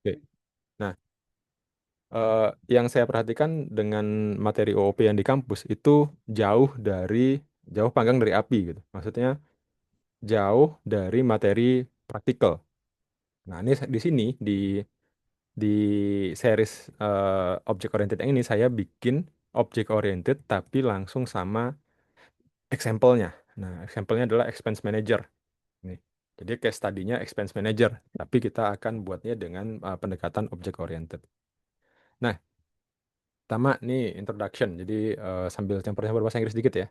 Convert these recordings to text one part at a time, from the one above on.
Oke. Nah, eh, yang saya perhatikan dengan materi OOP yang di kampus itu jauh dari jauh panggang dari api gitu. Maksudnya jauh dari materi praktikal. Nah, ini di sini di series object oriented yang ini saya bikin object oriented tapi langsung sama example-nya. Nah, example-nya adalah expense manager. Nih. Jadi case study-nya expense manager, tapi kita akan buatnya dengan pendekatan object oriented. Nah, pertama nih introduction. Jadi sambil campur-campur bahasa Inggris dikit ya.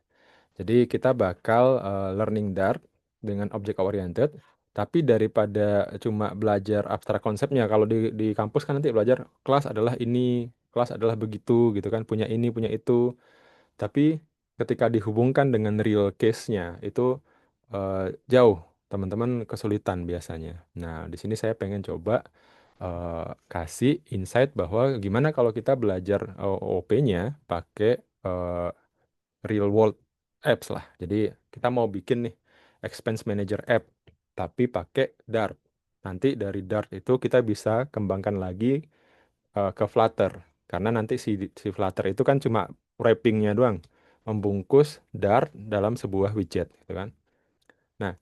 Jadi kita bakal learning Dart dengan object oriented, tapi daripada cuma belajar abstrak konsepnya, kalau di kampus kan nanti belajar kelas adalah ini, kelas adalah begitu gitu kan, punya ini, punya itu. Tapi ketika dihubungkan dengan real case-nya itu eh, jauh, teman-teman kesulitan biasanya. Nah, di sini saya pengen coba kasih insight bahwa gimana kalau kita belajar OOP-nya pakai eh, real world apps lah. Jadi kita mau bikin nih expense manager app tapi pakai Dart. Nanti dari Dart itu kita bisa kembangkan lagi ke Flutter karena nanti si Flutter itu kan cuma wrappingnya doang, membungkus Dart dalam sebuah widget gitu kan. Nah,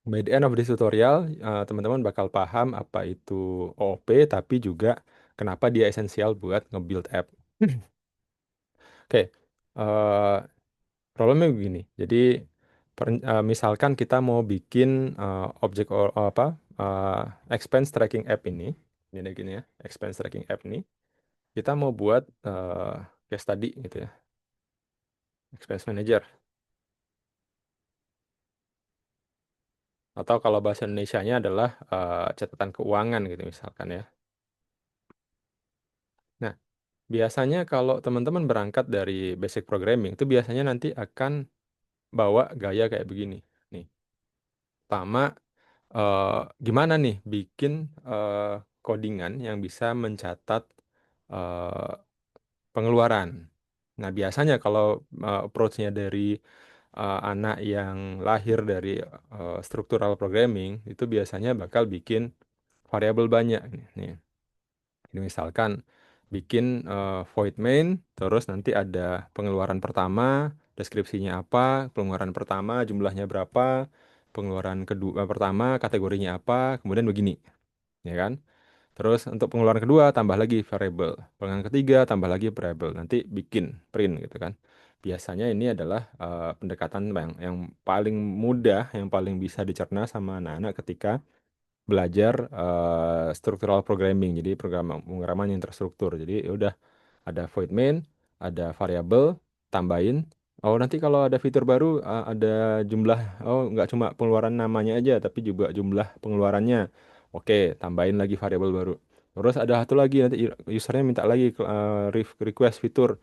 by the end of this tutorial teman-teman bakal paham apa itu OOP tapi juga kenapa dia esensial buat nge-build app. Oke, eh, problemnya begini. Jadi misalkan kita mau bikin objek apa eh, expense tracking app ini gini ya, expense tracking app ini, kita mau buat case study gitu ya, expense manager atau kalau bahasa Indonesianya adalah catatan keuangan gitu misalkan ya. Nah, biasanya kalau teman-teman berangkat dari basic programming itu biasanya nanti akan bawa gaya kayak begini. Nih, pertama eh, gimana nih bikin eh, codingan yang bisa mencatat eh, pengeluaran. Nah, biasanya kalau approach-nya dari anak yang lahir dari structural programming itu biasanya bakal bikin variabel banyak. Nih, ini misalkan bikin void main, terus nanti ada pengeluaran pertama, deskripsinya apa, pengeluaran pertama jumlahnya berapa, pengeluaran kedua pertama kategorinya apa, kemudian begini, ya kan? Terus untuk pengeluaran kedua tambah lagi variable, pengeluaran ketiga tambah lagi variable, nanti bikin print gitu kan. Biasanya ini adalah pendekatan yang paling mudah, yang paling bisa dicerna sama anak-anak ketika belajar structural programming, jadi program pemrograman yang terstruktur. Jadi ya udah ada void main, ada variable, tambahin. Oh nanti kalau ada fitur baru ada jumlah, oh nggak cuma pengeluaran namanya aja, tapi juga jumlah pengeluarannya. Oke, tambahin lagi variabel baru. Terus ada satu lagi nanti usernya minta lagi request fitur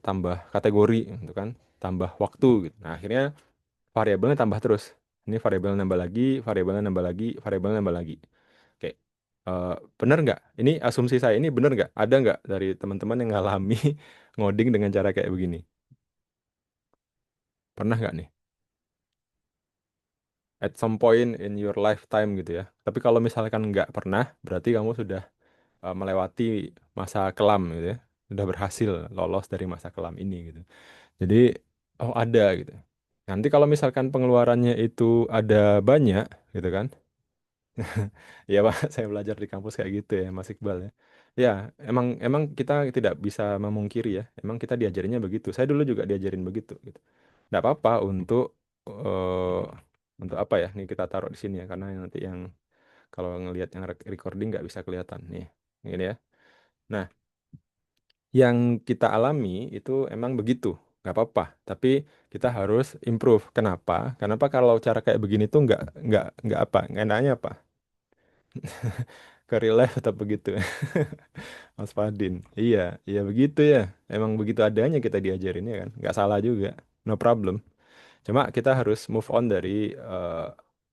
tambah kategori, gitu kan, tambah waktu. Gitu. Nah akhirnya variabelnya tambah terus. Ini variabel nambah lagi, variabelnya nambah lagi, variabelnya nambah lagi. Oke, eh, bener nggak? Ini asumsi saya ini bener nggak? Ada nggak dari teman-teman yang ngalami ngoding dengan cara kayak begini? Pernah nggak nih? At some point in your lifetime gitu ya. Tapi kalau misalkan nggak pernah, berarti kamu sudah melewati masa kelam gitu ya. Sudah berhasil lolos dari masa kelam ini gitu. Jadi, oh ada gitu. Nanti kalau misalkan pengeluarannya itu ada banyak gitu kan. Iya Pak, saya belajar di kampus kayak gitu ya, Mas Iqbal ya. Ya, emang emang kita tidak bisa memungkiri ya. Emang kita diajarinnya begitu. Saya dulu juga diajarin begitu gitu. Nggak apa-apa untuk apa ya? Nih kita taruh di sini ya, karena nanti yang kalau ngelihat yang recording nggak bisa kelihatan nih. Ini ya. Nah, yang kita alami itu emang begitu. Nggak apa-apa. Tapi kita harus improve. Kenapa? Kenapa kalau cara kayak begini tuh nggak apa? Nggak enaknya apa? Ke real life tetap begitu. Mas Fadin. Iya, iya begitu ya. Emang begitu adanya kita diajarin ya kan. Nggak salah juga. No problem. Cuma kita harus move on dari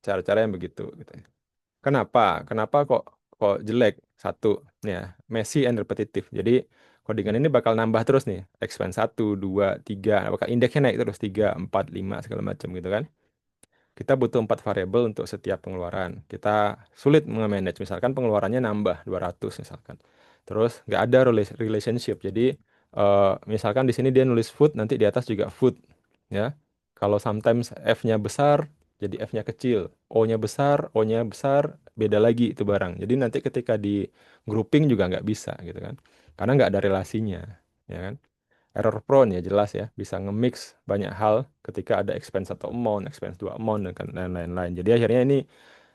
cara-cara yang begitu gitu. Kenapa? Kenapa kok jelek? Satu, ya, messy and repetitive. Jadi codingan ini bakal nambah terus nih. Expense 1, 2, 3. Bakal indeksnya naik terus. 3, 4, 5 segala macam gitu kan. kita butuh 4 variabel untuk setiap pengeluaran. Kita sulit nge-manage, misalkan pengeluarannya nambah 200 misalkan. Terus nggak ada relationship. Jadi misalkan di sini dia nulis food, nanti di atas juga food, ya. Kalau sometimes F-nya besar, jadi F-nya kecil. O-nya besar, O-nya besar, beda lagi itu barang. Jadi nanti ketika di grouping juga nggak bisa gitu kan. Karena nggak ada relasinya, ya kan. Error prone ya jelas ya, bisa nge-mix banyak hal ketika ada expense satu amount, expense dua amount dan lain-lain. Jadi akhirnya ini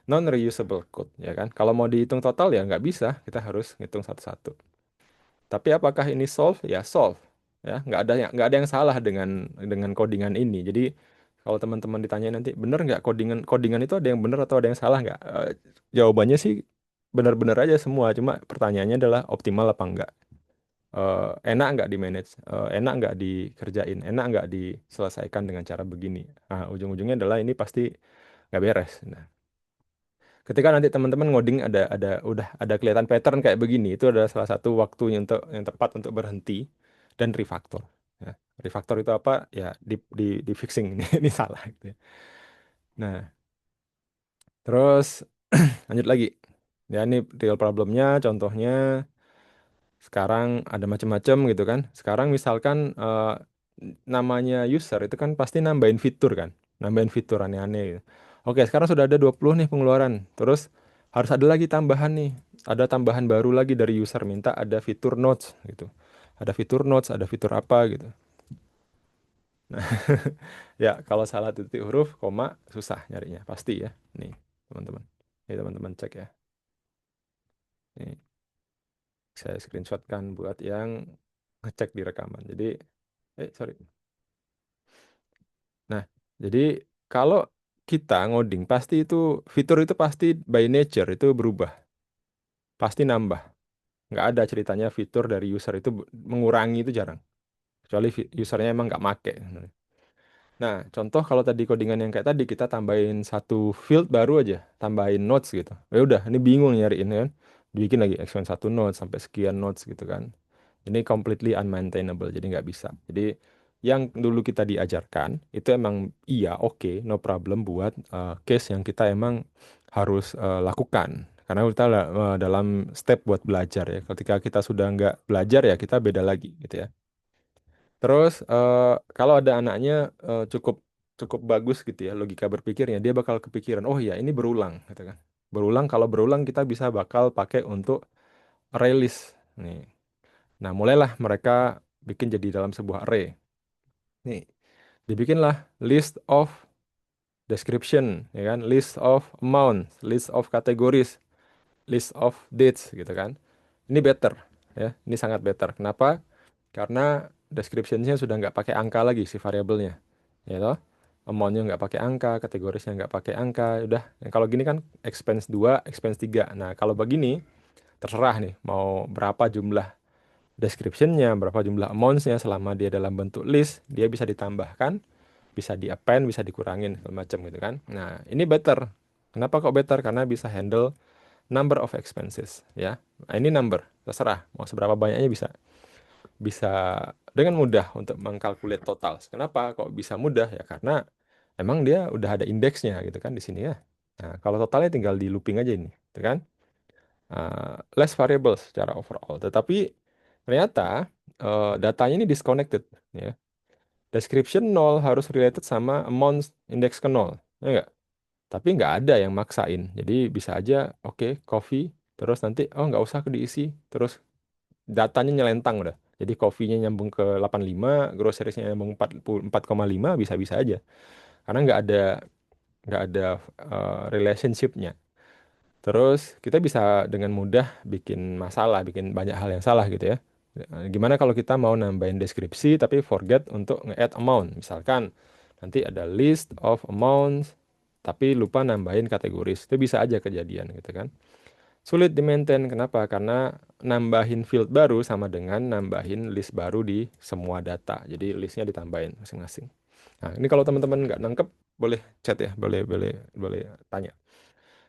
non reusable code ya kan. Kalau mau dihitung total ya nggak bisa, kita harus ngitung satu-satu. Tapi apakah ini solve? Ya solve. Ya nggak ada yang salah dengan codingan ini. Jadi kalau teman-teman ditanya nanti bener nggak codingan codingan itu ada yang bener atau ada yang salah nggak? Jawabannya sih benar-benar aja semua. Cuma pertanyaannya adalah optimal apa enggak? Enak nggak di manage, enak nggak dikerjain, enak nggak diselesaikan dengan cara begini. Nah, ujung-ujungnya adalah ini pasti nggak beres. Nah, ketika nanti teman-teman ngoding udah ada kelihatan pattern kayak begini, itu adalah salah satu waktu yang tepat untuk berhenti dan refactor. Ya, refactor itu apa? Ya di fixing ini ini salah gitu ya. Nah, terus lanjut lagi. Ya ini real problemnya, contohnya. Sekarang ada macam-macam gitu kan. Sekarang misalkan namanya user itu kan pasti nambahin fitur kan. Nambahin fitur aneh-aneh gitu. Oke, sekarang sudah ada 20 nih pengeluaran. Terus harus ada lagi tambahan nih. Ada tambahan baru lagi dari user minta ada fitur notes gitu. Ada fitur notes, ada fitur apa gitu. Nah, ya kalau salah titik huruf, koma, susah nyarinya. Pasti ya. Nih, teman-teman. Nih, teman-teman cek ya. Nih, saya screenshotkan buat yang ngecek di rekaman. Jadi sorry. Nah, jadi kalau kita ngoding pasti itu fitur itu pasti by nature itu berubah, pasti nambah. Nggak ada ceritanya fitur dari user itu mengurangi itu jarang. Kecuali usernya emang nggak make. Nah, contoh kalau tadi codingan yang kayak tadi kita tambahin satu field baru aja, tambahin notes gitu. Ya udah, ini bingung nyariin kan. Dibikin lagi expand satu notes sampai sekian notes gitu kan. Ini completely unmaintainable, jadi nggak bisa. Jadi yang dulu kita diajarkan itu emang iya oke, no problem buat case yang kita emang harus lakukan. Karena kita dalam step buat belajar ya. Ketika kita sudah nggak belajar ya kita beda lagi gitu ya. Terus kalau ada anaknya cukup cukup bagus gitu ya logika berpikirnya, dia bakal kepikiran, oh ya ini berulang gitu kan. Berulang, kalau berulang kita bisa bakal pakai untuk array list. Nih. Nah, mulailah mereka bikin jadi dalam sebuah array. Nih, dibikinlah list of description, ya kan? List of amount, list of categories, list of dates, gitu kan? Ini better, ya. Ini sangat better. Kenapa? Karena description-nya sudah nggak pakai angka lagi si variabelnya, ya toh? Amount-nya nggak pakai angka, kategorisnya nggak pakai angka, udah. Nah, kalau gini kan expense 2, expense 3. Nah, kalau begini terserah nih mau berapa jumlah description-nya, berapa jumlah amounts-nya selama dia dalam bentuk list, dia bisa ditambahkan, bisa di-append, bisa dikurangin, segala macam gitu kan. Nah, ini better. Kenapa kok better? Karena bisa handle number of expenses, ya. Nah, ini number, terserah, mau seberapa banyaknya bisa. Bisa dengan mudah untuk mengkalkulate total. Kenapa kok bisa mudah? Ya karena emang dia udah ada indeksnya gitu kan di sini ya. Nah, kalau totalnya tinggal di looping aja ini, gitu kan? Less variables secara overall. Tetapi ternyata datanya ini disconnected ya. Description nol harus related sama amount index ke nol, ya enggak? Tapi nggak ada yang maksain. Jadi bisa aja oke, coffee terus nanti oh nggak usah diisi terus datanya nyelentang udah. Jadi coffee-nya nyambung ke 85, groceries-nya nyambung 4,5 bisa-bisa aja. Karena nggak ada relationship-nya. Terus kita bisa dengan mudah bikin masalah, bikin banyak hal yang salah gitu ya. Gimana kalau kita mau nambahin deskripsi tapi forget untuk nge-add amount? Misalkan nanti ada list of amounts tapi lupa nambahin kategoris. Itu bisa aja kejadian gitu kan. Sulit di-maintain. Kenapa? Karena nambahin field baru sama dengan nambahin list baru di semua data. Jadi listnya ditambahin masing-masing. Nah, ini kalau teman-teman nggak nangkep, boleh chat ya, boleh tanya.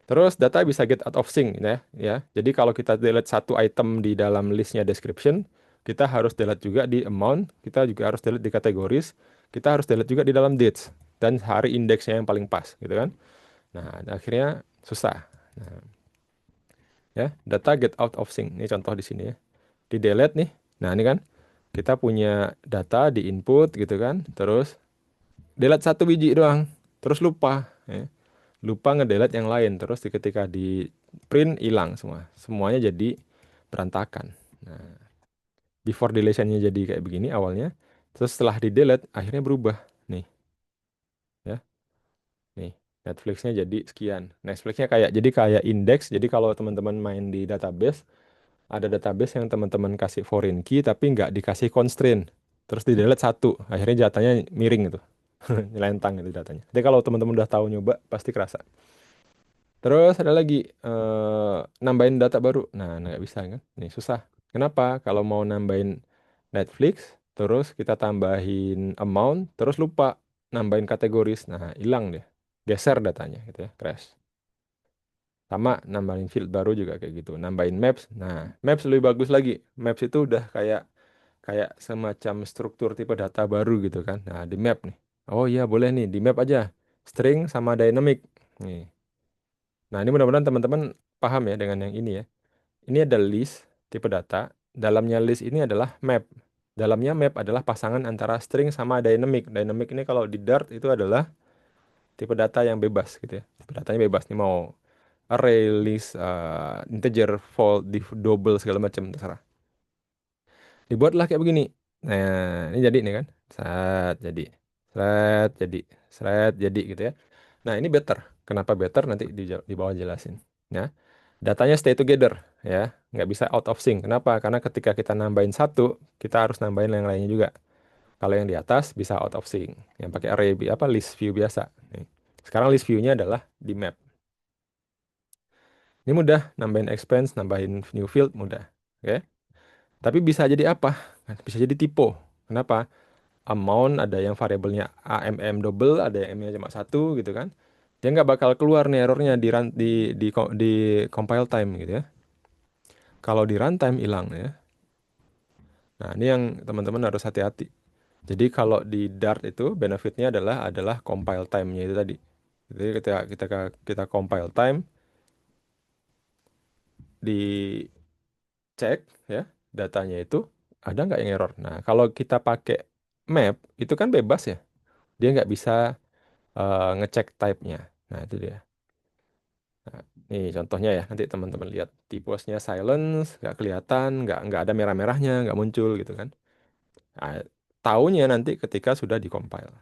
Terus data bisa get out of sync ya. Jadi kalau kita delete satu item di dalam listnya description, kita harus delete juga di amount, kita juga harus delete di categories, kita harus delete juga di dalam dates. dan cari indeksnya yang paling pas gitu kan. Nah, akhirnya susah. Nah, ya, data get out of sync. Ini contoh di sini ya. Di delete nih. Nah, ini kan kita punya data di input gitu kan. Terus delete satu biji doang. Terus lupa ya. Lupa ngedelete yang lain. Terus ketika di print hilang semua. Semuanya jadi berantakan. Nah, before deletionnya jadi kayak begini awalnya. Terus setelah di delete akhirnya berubah. Nih, ya. Nih, Netflixnya jadi sekian. Netflixnya kayak jadi kayak indeks. Jadi kalau teman-teman main di database, ada database yang teman-teman kasih foreign key tapi nggak dikasih constraint. Terus di delete satu, akhirnya datanya miring itu, nyelentang itu datanya. Jadi kalau teman-teman udah tahu nyoba, pasti kerasa. Terus ada lagi nambahin data baru. Nah, nggak bisa kan? Nih susah. Kenapa? Kalau mau nambahin Netflix, terus kita tambahin amount, terus lupa nambahin kategoris. Nah, hilang deh. Geser datanya gitu ya, crash. Sama nambahin field baru juga kayak gitu. Nambahin maps. Nah, maps lebih bagus lagi. Maps itu udah kayak kayak semacam struktur tipe data baru gitu kan. Nah, di map nih. Oh iya, boleh nih di map aja. String sama dynamic. Nih. Nah, ini mudah-mudahan teman-teman paham ya dengan yang ini ya. Ini ada list tipe data. Dalamnya list ini adalah map. Dalamnya map adalah pasangan antara string sama dynamic. Dynamic ini kalau di Dart itu adalah tipe data yang bebas gitu ya. Tipe datanya bebas. Ini mau array, list, integer, float, double segala macam terserah. Dibuatlah kayak begini. Nah, ini jadi nih kan. Jadi. Jadi. Jadi gitu ya. Nah, ini better. Kenapa better? Nanti di bawah jelasin. Ya. Datanya stay together ya. Nggak bisa out of sync. Kenapa? Karena ketika kita nambahin satu, kita harus nambahin yang lainnya juga. Kalau yang di atas bisa out of sync. Yang pakai array apa list view biasa. Nih. Sekarang list view-nya adalah di map. Ini mudah, nambahin expense, nambahin new field mudah. Oke. Tapi bisa jadi apa? Bisa jadi typo. Kenapa? Amount ada yang variabelnya double, ada yang M-nya cuma satu gitu kan. Dia nggak bakal keluar nih errornya di compile time gitu ya. Kalau di runtime hilang ya. Nah, ini yang teman-teman harus hati-hati. Jadi kalau di Dart itu benefitnya adalah compile time-nya itu tadi. Jadi ketika kita compile time dicek ya datanya itu ada nggak yang error. Nah, kalau kita pakai map itu kan bebas ya. Dia nggak bisa ngecek type-nya. Nah, itu dia. Nah, nih contohnya ya, nanti teman-teman lihat tiposnya silence, nggak kelihatan, nggak ada merah-merahnya, nggak muncul gitu kan. Nah, taunya nanti ketika sudah dikompil.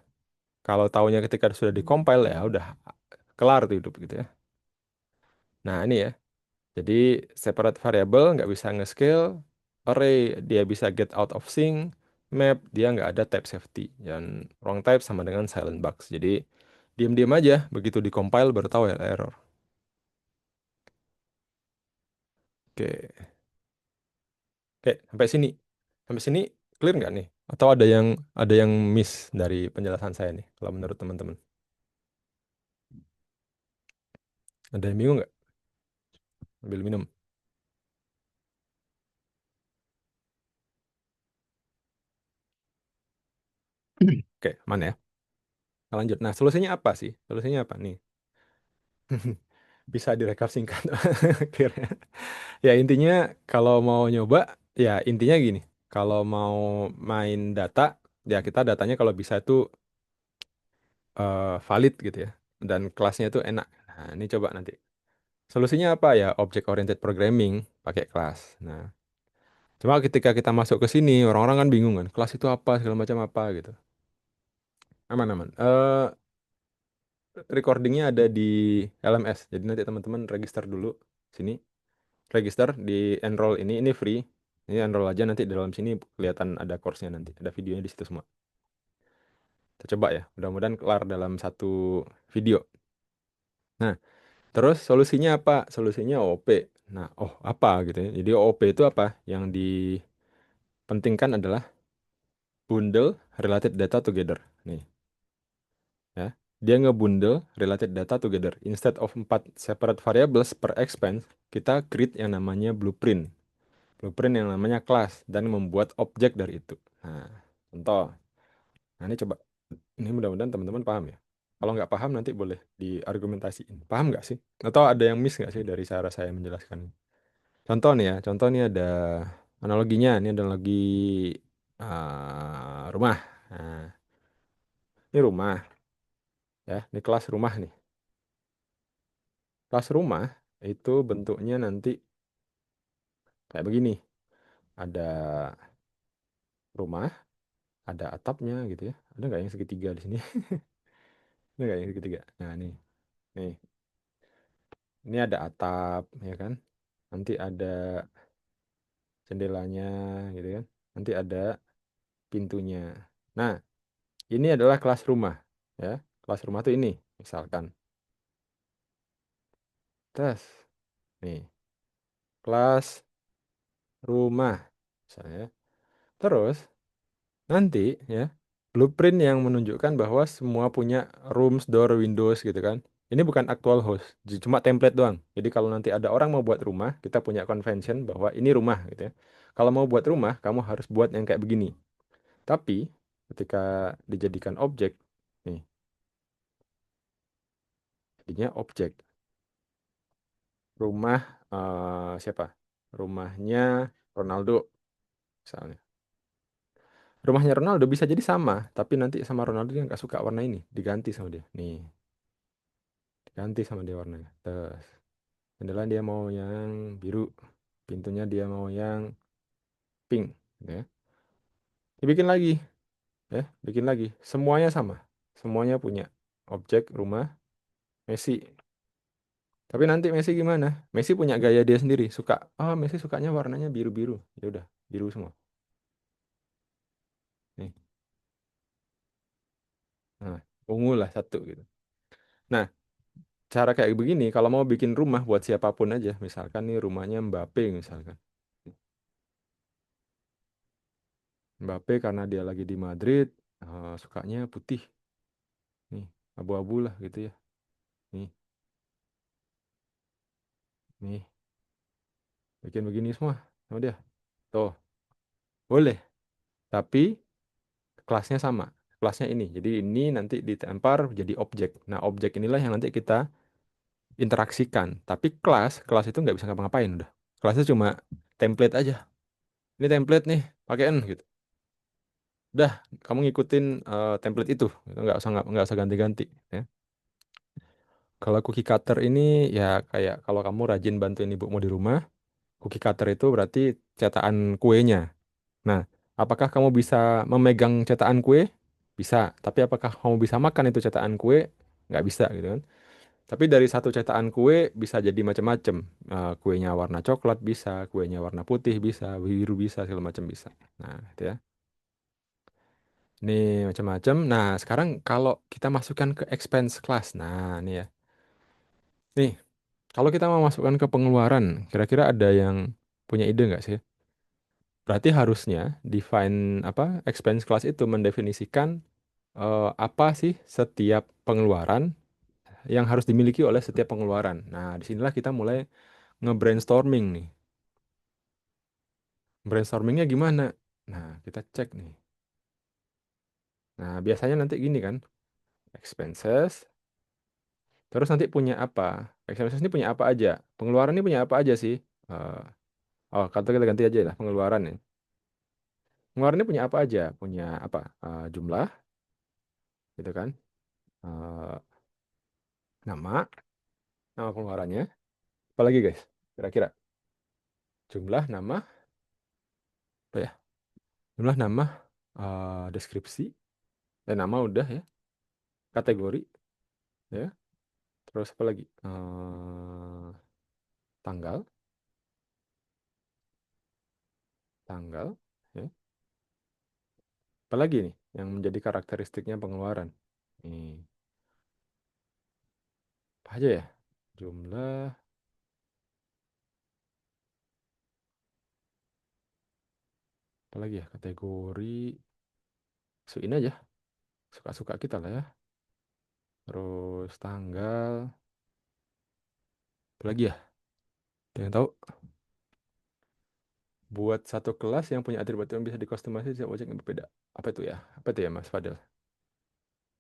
Kalau taunya ketika sudah dikompil ya udah kelar tuh hidup gitu ya. Nah ini ya, jadi separate variable nggak bisa nge-scale, array dia bisa get out of sync, map dia nggak ada type safety, dan wrong type sama dengan silent bugs. Jadi diam-diam aja begitu dikompil baru tahu ya error. Oke. Oke, sampai sini. Sampai sini clear nggak nih? Atau ada yang miss dari penjelasan saya nih, kalau menurut teman-teman? Ada yang bingung nggak? Ambil minum. Oke, mana ya? Kita lanjut. Nah, solusinya apa sih? Solusinya apa nih? Bisa direkap singkat. Clear ya? Ya, intinya kalau mau nyoba, ya intinya gini. Kalau mau main data, ya kita datanya kalau bisa itu valid gitu ya. Dan kelasnya itu enak. Nah, ini coba nanti. Solusinya apa ya? Object oriented programming pakai kelas. Nah, cuma ketika kita masuk ke sini, orang-orang kan bingung kan, kelas itu apa, segala macam apa gitu. Aman-aman. Recordingnya ada di LMS. Jadi nanti teman-teman register dulu sini, register di enroll ini free. Ini enroll aja nanti di dalam sini kelihatan ada course-nya nanti, ada videonya di situ semua. Kita coba ya, mudah-mudahan kelar dalam satu video. Nah, terus solusinya apa? Solusinya OP. Nah, apa gitu ya. Jadi OP itu apa? Yang dipentingkan adalah bundle related data together. Nih, ya. Dia ngebundle related data together. Instead of 4 separate variables per expense, kita create yang namanya blueprint. Blueprint yang namanya class dan membuat objek dari itu. Nah, contoh. Nah, ini coba. Ini mudah-mudahan teman-teman paham ya. Kalau nggak paham nanti boleh diargumentasiin. Paham nggak sih? Atau ada yang miss nggak sih dari cara saya menjelaskan? Contoh nih ya, contoh nih ada analoginya. Ini ada analogi rumah. Nah, ini rumah ya, ini kelas rumah nih. Kelas rumah itu bentuknya nanti kayak begini. Ada rumah, ada atapnya gitu ya. Ada nggak yang segitiga di sini? Ada nggak yang segitiga? Nah, nih, ini ada atap, ya kan? Nanti ada jendelanya, gitu kan? Nanti ada pintunya. Nah, ini adalah kelas rumah, ya. Kelas rumah tuh ini, misalkan. Tes, nih, kelas rumah, misalnya. Terus, nanti, ya, blueprint yang menunjukkan bahwa semua punya rooms, door, windows, gitu kan. Ini bukan actual host, cuma template doang. Jadi kalau nanti ada orang mau buat rumah, kita punya convention bahwa ini rumah, gitu ya. Kalau mau buat rumah, kamu harus buat yang kayak begini. Tapi ketika dijadikan objek, nih, jadinya objek rumah siapa? Rumahnya Ronaldo misalnya. Rumahnya Ronaldo bisa jadi sama, tapi nanti sama Ronaldo dia nggak suka warna ini, diganti sama dia. Nih, diganti sama dia warnanya. Terus, jendela dia mau yang biru, pintunya dia mau yang pink, gitu ya. Dibikin lagi, ya, bikin lagi. Semuanya sama, semuanya punya objek rumah Messi. Tapi nanti Messi gimana? Messi punya gaya dia sendiri. Suka, Messi sukanya warnanya biru-biru. Ya udah, biru semua. Nih, nah, ungu lah satu gitu. Nah, cara kayak begini, kalau mau bikin rumah buat siapapun aja, misalkan nih rumahnya Mbappe misalkan. Mbappe karena dia lagi di Madrid, sukanya putih. Nih, abu-abu lah gitu ya. Nih, nih, bikin begini semua sama dia. Tuh, boleh. Tapi kelasnya sama. Kelasnya ini. Jadi ini nanti ditempar jadi objek. Nah, objek inilah yang nanti kita interaksikan. Tapi kelas itu nggak bisa ngapa-ngapain udah. Kelasnya cuma template aja. Ini template nih, pakein gitu. Udah, kamu ngikutin template itu, gitu. Nggak usah ganti-ganti. Ya. Kalau cookie cutter ini ya kayak kalau kamu rajin bantuin ibumu di rumah, cookie cutter itu berarti cetakan kuenya. Nah, apakah kamu bisa memegang cetakan kue? Bisa. Tapi apakah kamu bisa makan itu cetakan kue? Nggak bisa gitu kan. Tapi dari satu cetakan kue bisa jadi macam-macam. Kuenya warna coklat bisa, kuenya warna putih bisa, biru bisa, segala macam bisa. Nah, gitu ya. Ini macam-macam. Nah, sekarang kalau kita masukkan ke expense class. Nah, nih ya. Nih, kalau kita mau masukkan ke pengeluaran, kira-kira ada yang punya ide nggak sih? Berarti harusnya define apa expense class itu mendefinisikan apa sih setiap pengeluaran yang harus dimiliki oleh setiap pengeluaran. Nah, disinilah kita mulai nge-brainstorming nih. Brainstormingnya gimana? Nah, kita cek nih. Nah, biasanya nanti gini kan, expenses, terus nanti punya apa? Expenses ini punya apa aja? Pengeluaran ini punya apa aja sih? Eh, kata kita ganti aja lah pengeluaran nih. Pengeluaran ini punya apa aja? Punya apa? Jumlah, gitu kan? Eh, nama, nama pengeluarannya. Apalagi guys? Kira-kira jumlah, nama, apa ya? Jumlah, nama, deskripsi, dan nama udah ya. Kategori, ya. Terus apa lagi? Tanggal, tanggal, ya. Apalagi nih yang menjadi karakteristiknya pengeluaran? Nih, apa aja ya? Jumlah, apalagi ya? Kategori, suin aja. Suka-suka kita lah ya. Terus tanggal, apalagi ya? Ada yang tahu? Buat satu kelas yang punya atribut yang bisa dikostumasi setiap objek yang berbeda. Apa itu ya? Apa itu ya Mas Fadil?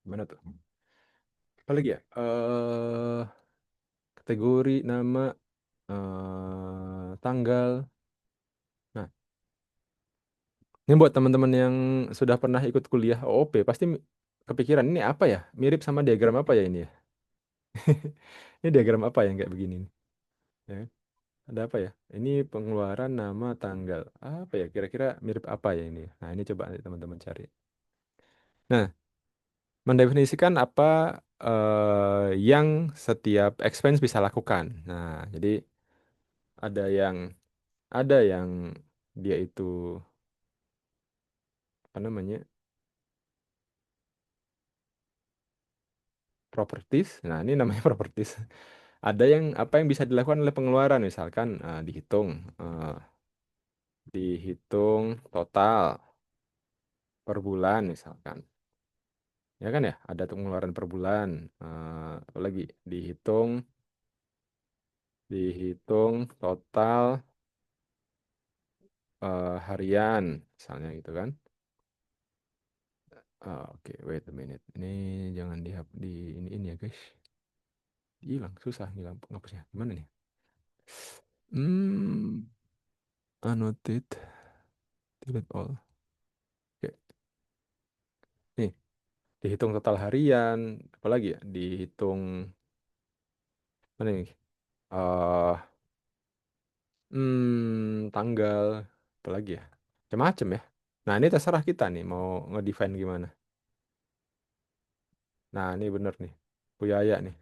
Gimana tuh? Apa lagi ya? Kategori, nama, tanggal. Nah, ini buat teman-teman yang sudah pernah ikut kuliah OOP, pasti kepikiran ini apa ya? Mirip sama diagram apa ya ini ya? Ini diagram apa yang kayak begini nih? Ya kan? Ada apa ya? Ini pengeluaran nama tanggal. Apa ya? Kira-kira mirip apa ya ini? Nah, ini coba nanti teman-teman cari. Nah, mendefinisikan apa yang setiap expense bisa lakukan. Nah, jadi ada yang ada yang dia itu apa namanya? Properties. Nah, ini namanya properties. Ada yang apa yang bisa dilakukan oleh pengeluaran, misalkan eh, dihitung total per bulan misalkan. Ya kan ya, ada tuh pengeluaran per bulan. Apa lagi dihitung total harian misalnya gitu kan. Oke, wait a minute. Ini jangan ini ya, guys. Hilang, susah hilang ngapusnya. Gimana nih? Hmm, annotate, delete all. Oke, nih, dihitung total harian, apalagi ya? Dihitung mana nih? Eh, tanggal, apalagi ya? Macam-macam ya. Nah, ini terserah kita nih mau ngedefine gimana. Nah, ini bener nih. Buyaya nih.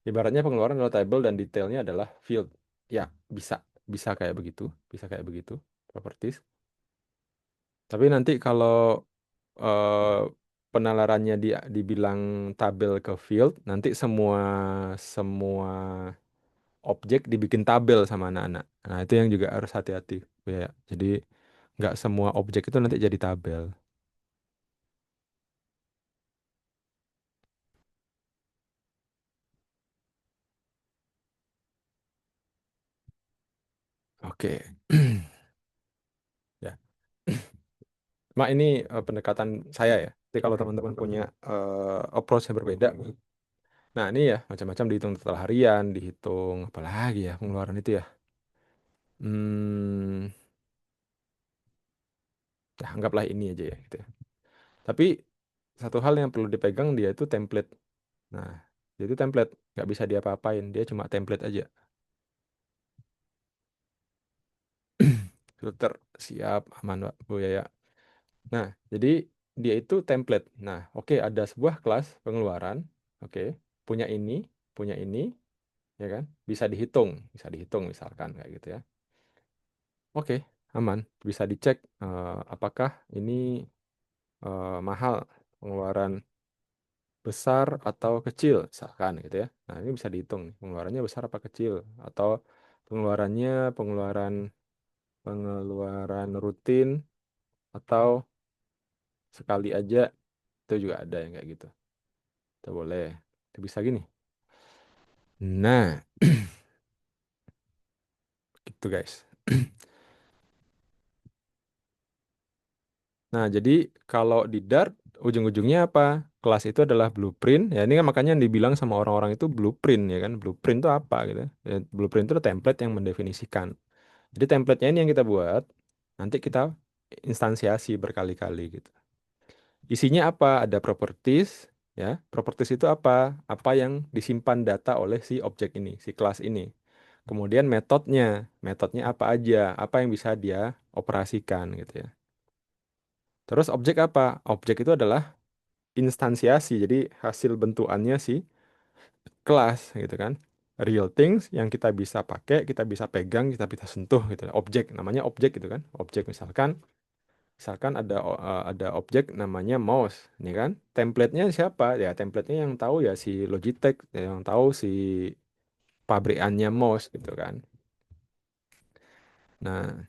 Ibaratnya pengeluaran adalah table dan detailnya adalah field. Ya, bisa. Bisa kayak begitu. Bisa kayak begitu. Properties. Tapi nanti kalau eh, penalarannya dibilang tabel ke field, nanti semua semua objek dibikin tabel sama anak-anak. Nah, itu yang juga harus hati-hati. Ya, jadi nggak semua objek itu nanti jadi tabel. Oke. Ya. Mak ini pendekatan saya ya. Jadi kalau teman-teman punya approach yang berbeda, nah ini ya macam-macam dihitung total harian, dihitung apalagi ya pengeluaran itu ya. Hmm, ya anggaplah ini aja ya gitu ya. Tapi satu hal yang perlu dipegang dia itu template. Nah, dia itu template, nggak bisa diapa-apain, dia cuma template aja. Filter siap, aman Pak Bu Yaya. Nah, jadi dia itu template. Nah, oke ada sebuah kelas pengeluaran, oke, punya ini, punya ini, ya kan? Bisa dihitung misalkan kayak gitu ya. Oke, aman. Bisa dicek apakah ini mahal pengeluaran besar atau kecil misalkan gitu ya. Nah, ini bisa dihitung nih, pengeluarannya besar apa kecil atau pengeluarannya pengeluaran pengeluaran rutin atau sekali aja, itu juga ada yang kayak gitu. Itu boleh. Itu bisa gini. Nah, gitu guys. Nah, jadi kalau di Dart ujung-ujungnya apa? Kelas itu adalah blueprint. Ya, ini kan makanya yang dibilang sama orang-orang itu blueprint ya kan. Blueprint itu apa gitu. Ya, blueprint itu template yang mendefinisikan. Jadi template-nya ini yang kita buat, nanti kita instansiasi berkali-kali gitu. Isinya apa? Ada properties, ya. Properties itu apa? Apa yang disimpan data oleh si objek ini, si kelas ini. Kemudian metodenya, metodenya apa aja, apa yang bisa dia operasikan gitu ya. Terus objek apa? Objek itu adalah instansiasi, jadi hasil bentukannya si kelas gitu kan. Real things yang kita bisa pakai, kita bisa pegang, kita bisa sentuh gitu. Objek, namanya objek gitu kan. Objek misalkan ada objek namanya mouse, ini kan. Template-nya siapa? Ya template-nya yang tahu ya si Logitech, yang tahu si pabrikannya mouse gitu kan. Nah,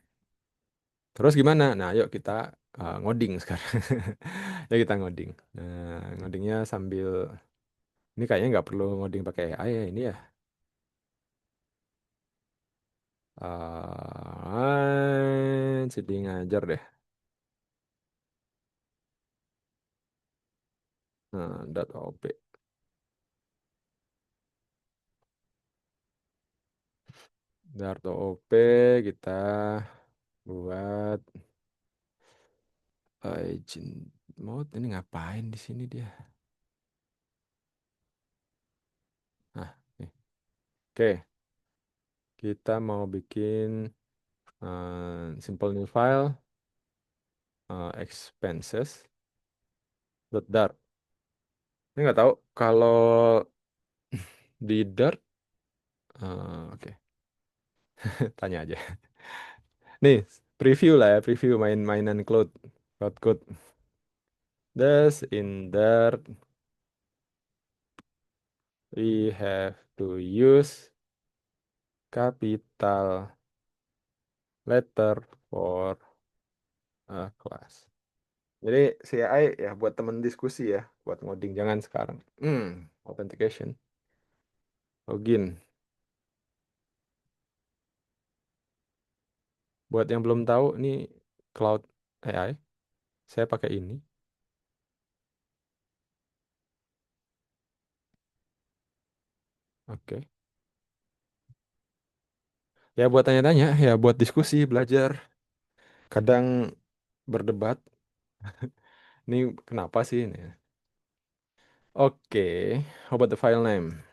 terus gimana? Nah, yuk kita ngoding sekarang. Ya kita ngoding. Nah, ngodingnya sambil ini kayaknya nggak perlu ngoding pakai AI ya ini ya. Jadi ngajar deh. Nah, .op. Dart OP kita buat agent mode. Ini ngapain di sini dia? Nah, nih. Oke, kita mau bikin simple new file expenses dart. Ini nggak tahu kalau di Dart. Oke, tanya aja. Nih, preview lah ya, preview main-mainan code. Thus, in Dart, we have to use capital letter for a class. Jadi CI ya buat temen diskusi ya, buat ngoding jangan sekarang. Authentication, login. Buat yang belum tahu, ini Cloud AI. Saya pakai ini. Oke. Ya buat tanya-tanya, ya buat diskusi, belajar. Kadang berdebat. Ini kenapa sih ini? Oke, how about the file name?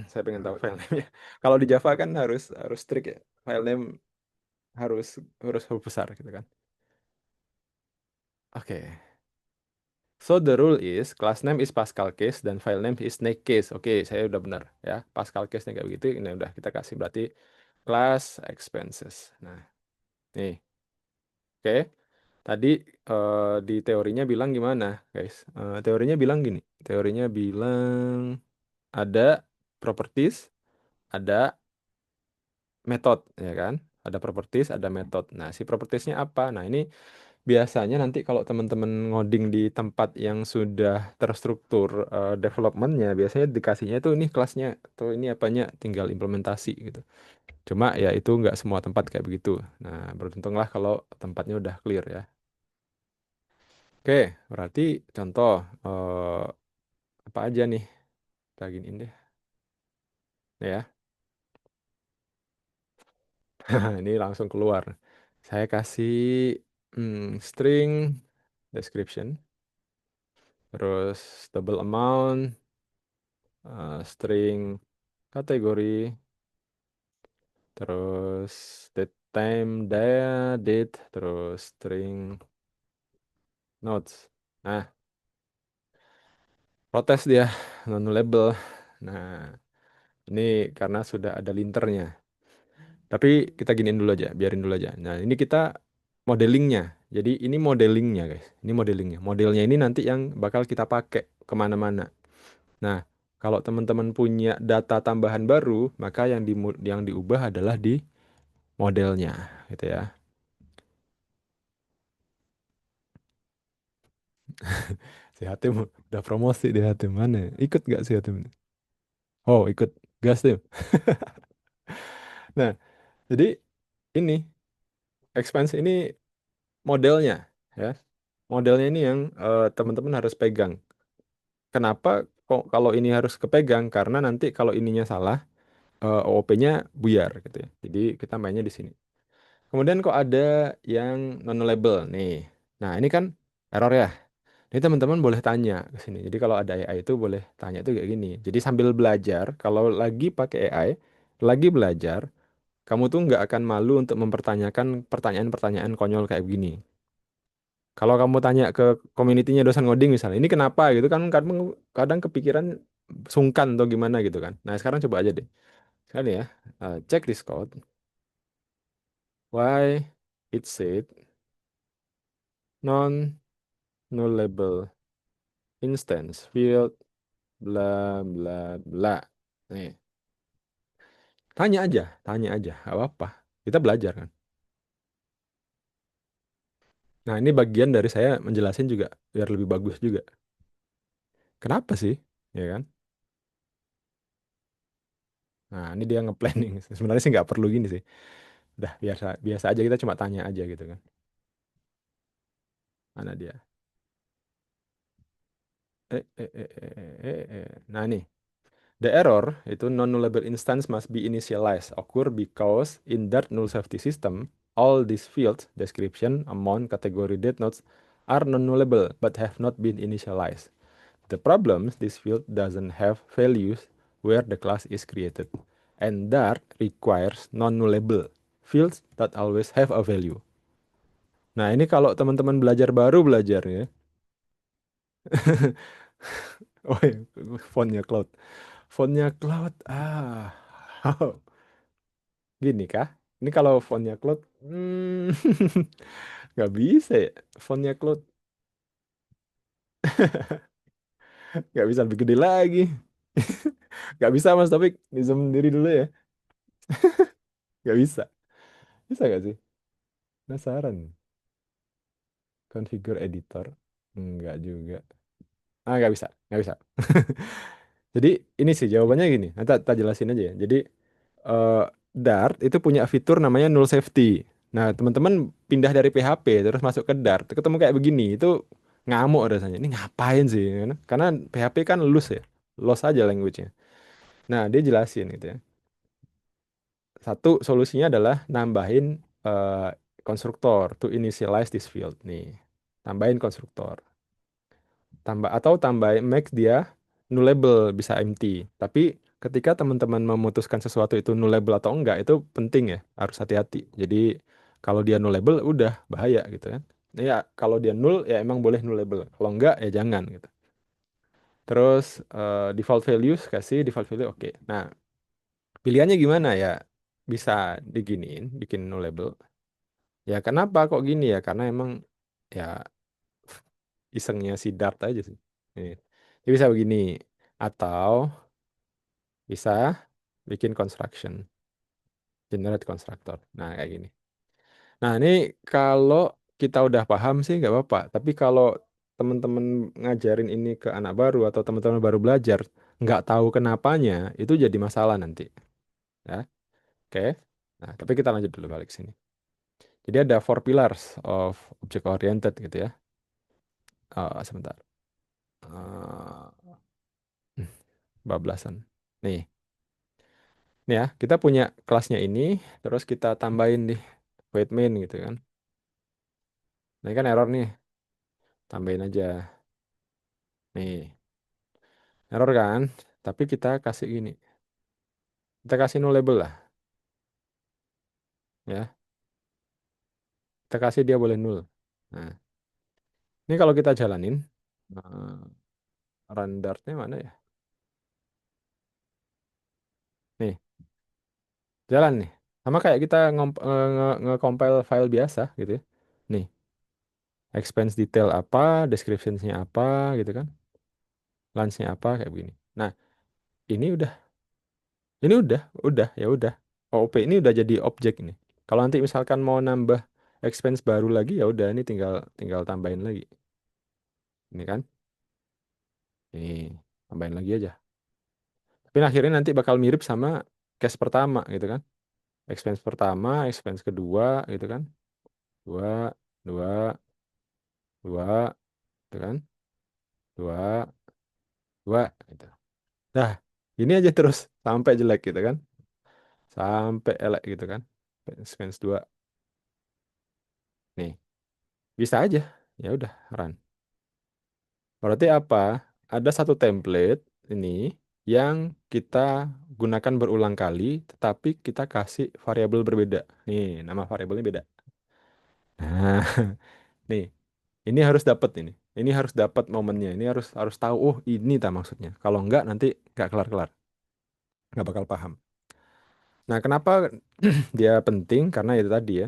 Saya pengen tahu file name-nya. Kalau di Java kan harus strict ya. File name harus harus huruf besar gitu kan. Oke. So the rule is class name is Pascal case dan file name is snake case. Oke, saya udah benar ya. Pascal case-nya kayak begitu. Ini udah kita kasih berarti class expenses. Nah, nih. Oke. Tadi di teorinya bilang gimana, guys? Teorinya bilang gini. Teorinya bilang ada properties, ada method, ya kan? Ada properties, ada method. Nah, si propertiesnya apa? Nah, ini biasanya nanti kalau teman-teman ngoding di tempat yang sudah terstruktur developmentnya, biasanya dikasihnya itu ini kelasnya atau ini apanya, tinggal implementasi gitu. Cuma ya itu nggak semua tempat kayak begitu. Nah, beruntunglah kalau tempatnya udah clear ya. Oke, berarti contoh apa aja nih? Kita giniin deh. Nih ya, ini langsung keluar. Saya kasih string description, terus double amount, string kategori, terus date time, date, terus string notes. Nah, protes dia, non-label. Nah, ini karena sudah ada linternya. Tapi kita giniin dulu aja, biarin dulu aja. Nah, ini kita modelingnya. Jadi ini modelingnya, guys. Ini modelingnya. Modelnya ini nanti yang bakal kita pakai kemana-mana. Nah, kalau teman-teman punya data tambahan baru, maka yang diubah adalah di modelnya, gitu ya. Si Hatim udah promosi di Hatim mana? Ikut nggak si Hatim? Oh, ikut gas tuh. Nah, jadi ini expense ini modelnya, ya. Modelnya ini yang teman-teman harus pegang. Kenapa kok kalau ini harus kepegang? Karena nanti kalau ininya salah, OOP-nya buyar gitu ya. Jadi kita mainnya di sini. Kemudian kok ada yang non-label nih. Nah, ini kan error ya. Ini teman-teman boleh tanya ke sini. Jadi kalau ada AI itu boleh tanya itu kayak gini. Jadi sambil belajar, kalau lagi pakai AI, lagi belajar, kamu tuh nggak akan malu untuk mempertanyakan pertanyaan-pertanyaan konyol kayak begini. Kalau kamu tanya ke community-nya dosen ngoding misalnya, ini kenapa gitu kan kadang kadang kepikiran sungkan atau gimana gitu kan. Nah sekarang coba aja deh. Sekarang ya, cek this code. Why it said non nullable instance field bla bla bla. Nih, tanya aja, gak apa-apa. Kita belajar kan. Nah ini bagian dari saya menjelasin juga biar lebih bagus juga. Kenapa sih? Ya kan? Nah ini dia nge-planning. Sebenarnya sih nggak perlu gini sih. Udah biasa biasa aja kita cuma tanya aja gitu kan. Mana dia? Nah nih. The error itu non-nullable instance must be initialized occur because in that null safety system all these fields description, amount, category, date notes are non-nullable but have not been initialized. The problem this field doesn't have values where the class is created and that requires non-nullable fields that always have a value. Nah, ini kalau teman-teman belajar baru belajarnya. Oh ya, fontnya Cloud. Fontnya Cloud. Gini kah? Ini kalau fontnya Cloud, nggak bisa ya. Fontnya Cloud nggak bisa lebih gede lagi. Nggak bisa Mas Topik, di zoom sendiri dulu ya. Nggak bisa. Bisa nggak sih? Penasaran. Configure editor. Nggak juga. Nggak bisa. Nggak bisa. Jadi ini sih jawabannya gini. Nanti tak jelasin aja ya. Jadi eh, Dart itu punya fitur namanya null safety. Nah, teman-teman pindah dari PHP terus masuk ke Dart, ketemu kayak begini, itu ngamuk rasanya. Ini ngapain sih? Karena PHP kan loose ya, loose aja language-nya. Nah, dia jelasin gitu ya. Satu solusinya adalah nambahin eh, konstruktor to initialize this field nih. Tambahin konstruktor. Tambah make dia nullable bisa empty. Tapi ketika teman-teman memutuskan sesuatu itu nullable atau enggak itu penting ya, harus hati-hati. Jadi kalau dia nullable udah bahaya gitu kan. Ya kalau dia null ya emang boleh nullable. Kalau enggak ya jangan gitu. Terus default values kasih default value oke. Nah, pilihannya gimana ya? Bisa diginiin, bikin nullable. Ya kenapa kok gini ya? Karena emang ya isengnya si Dart aja sih. Nih. Dia bisa begini. Atau bisa bikin construction, generate constructor. Nah, kayak gini. Nah, ini kalau kita udah paham sih nggak apa-apa. Tapi kalau teman-teman ngajarin ini ke anak baru atau teman-teman baru belajar, nggak tahu kenapanya, itu jadi masalah nanti. Ya, oke. Nah, tapi kita lanjut dulu balik sini. Jadi ada four pillars of object oriented gitu ya. Sebentar. Uh, Bablasan. Nih, nih ya, kita punya kelasnya ini, terus kita tambahin di void main gitu kan. Nah, ini kan error nih. Tambahin aja. Nih, error kan? Tapi kita kasih gini. Kita kasih no label lah. Ya, kita kasih dia boleh null. Nah, ini kalau kita jalanin. Run dartnya mana ya? Nih, jalan nih. Sama kayak kita nge-compile file biasa gitu ya. Nih, expense detail apa, description-nya apa gitu kan. Lunch-nya apa kayak begini. Nah, ini udah, ya udah. OOP ini udah jadi objek ini. Kalau nanti misalkan mau nambah expense baru lagi ya udah ini tinggal tinggal tambahin lagi. Ini kan? Ini tambahin lagi aja. Tapi akhirnya nanti bakal mirip sama case pertama gitu kan. Expense pertama, expense kedua gitu kan. Dua, dua, dua, gitu kan. Dua, dua gitu. Dah, ini aja terus sampai jelek gitu kan. Sampai elek gitu kan. Expense dua. Nih, bisa aja. Ya udah, run. Berarti apa? Ada satu template ini yang kita gunakan berulang kali, tetapi kita kasih variabel berbeda. Nih, nama variabelnya beda. Nah, nih, ini harus dapat ini. Ini harus dapat momennya. Ini harus harus tahu. Oh, ini tak maksudnya. Kalau enggak, nanti enggak kelar-kelar. Nggak bakal paham. Nah, kenapa dia penting? Karena itu tadi ya.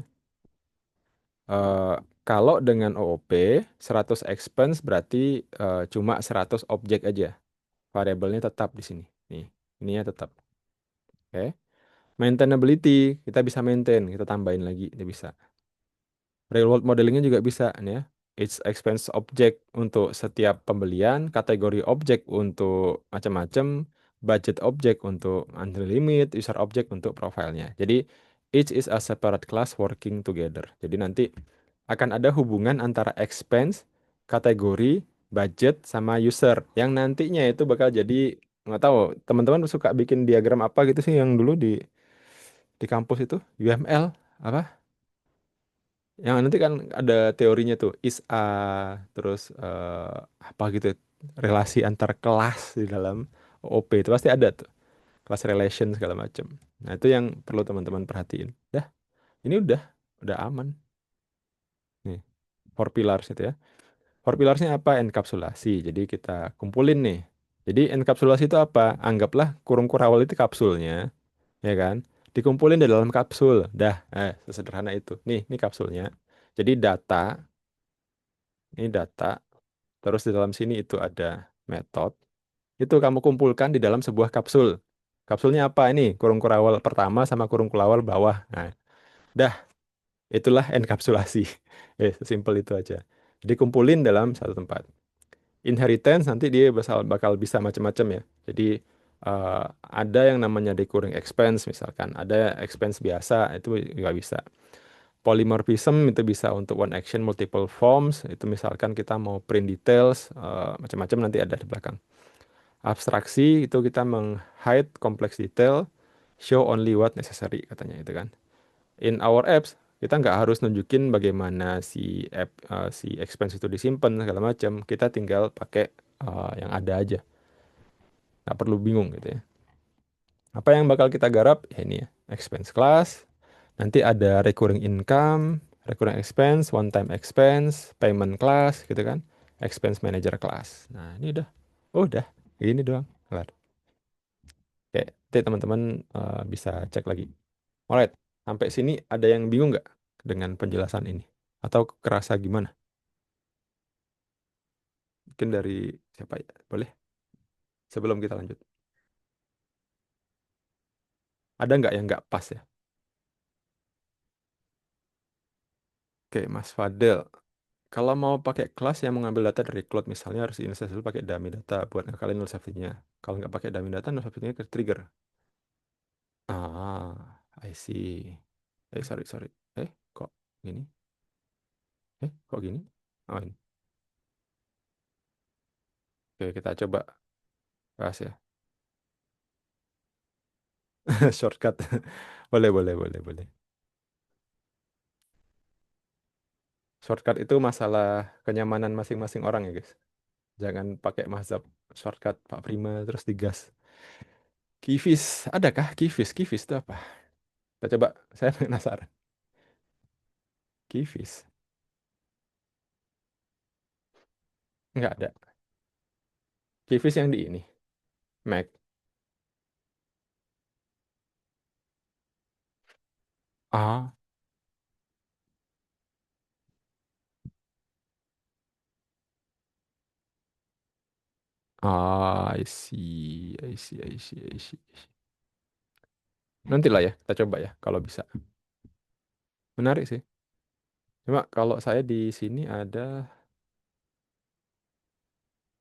eh, Kalau dengan OOP 100 expense berarti cuma 100 objek aja. Variabelnya tetap di sini. Nih, ininya tetap. Oke. Maintainability, kita bisa maintain, kita tambahin lagi, dia bisa. Real world modelingnya juga bisa nih ya. Each expense object untuk setiap pembelian, kategori objek untuk macam-macam, budget object untuk under limit, user object untuk profilnya. Jadi each is a separate class working together. Jadi nanti akan ada hubungan antara expense, kategori, budget sama user yang nantinya itu bakal jadi nggak tahu teman-teman suka bikin diagram apa gitu sih yang dulu di kampus itu UML apa yang nanti kan ada teorinya tuh is a terus apa gitu relasi antar kelas di dalam OOP itu pasti ada tuh class relation segala macam. Nah itu yang perlu teman-teman perhatiin. Dah ini udah aman nih four pillars itu ya. Four pillarsnya apa? Enkapsulasi. Jadi kita kumpulin nih. Jadi enkapsulasi itu apa? Anggaplah kurung kurawal itu kapsulnya, ya kan? Dikumpulin di dalam kapsul. Dah, sesederhana itu. Ini kapsulnya. Jadi ini data. Terus di dalam sini itu ada metode. Itu kamu kumpulkan di dalam sebuah kapsul. Kapsulnya apa ini? Kurung kurawal pertama sama kurung kurawal bawah. Nah, dah, itulah enkapsulasi. Sesimpel itu aja. Dikumpulin dalam satu tempat. Inheritance nanti dia bakal bisa macam-macam ya. Jadi eh, ada yang namanya recurring expense misalkan, ada expense biasa itu juga bisa. Polymorphism itu bisa untuk one action multiple forms, itu misalkan kita mau print details macam-macam nanti ada di belakang. Abstraksi itu kita meng-hide complex detail, show only what necessary katanya itu kan. In our apps kita nggak harus nunjukin bagaimana si expense itu disimpan segala macam. Kita tinggal pakai yang ada aja. Nggak perlu bingung gitu ya. Apa yang bakal kita garap? Ya ini ya, expense class. Nanti ada recurring income, recurring expense, one time expense, payment class gitu kan. Expense manager class. Nah, ini udah. Oh, udah. Ini doang. Kelar. Oke, nanti teman-teman bisa cek lagi. Alright, sampai sini ada yang bingung nggak dengan penjelasan ini? Atau kerasa gimana? Mungkin dari siapa ya? Boleh? Sebelum kita lanjut. Ada nggak yang nggak pas ya? Oke, Mas Fadel. Kalau mau pakai kelas yang mengambil data dari cloud misalnya harus diinstal dulu pakai dummy data buat ngakalin null safety-nya. Kalau nggak pakai dummy data, null safety-nya ke trigger. I see. Sorry. Kok gini? Kok gini? Oh, ini. Oke, kita coba bahas ya. Shortcut. Boleh. Shortcut itu masalah kenyamanan masing-masing orang ya, guys. Jangan pakai mazhab shortcut Pak Prima terus digas. Kifis, adakah kifis? Kifis itu apa? Kita coba, saya penasaran. Kifis. Nggak ada. Kifis yang di ini. Mac. Ah, I see. Nanti lah ya, kita coba ya kalau bisa. Menarik sih. Cuma kalau saya di sini ada,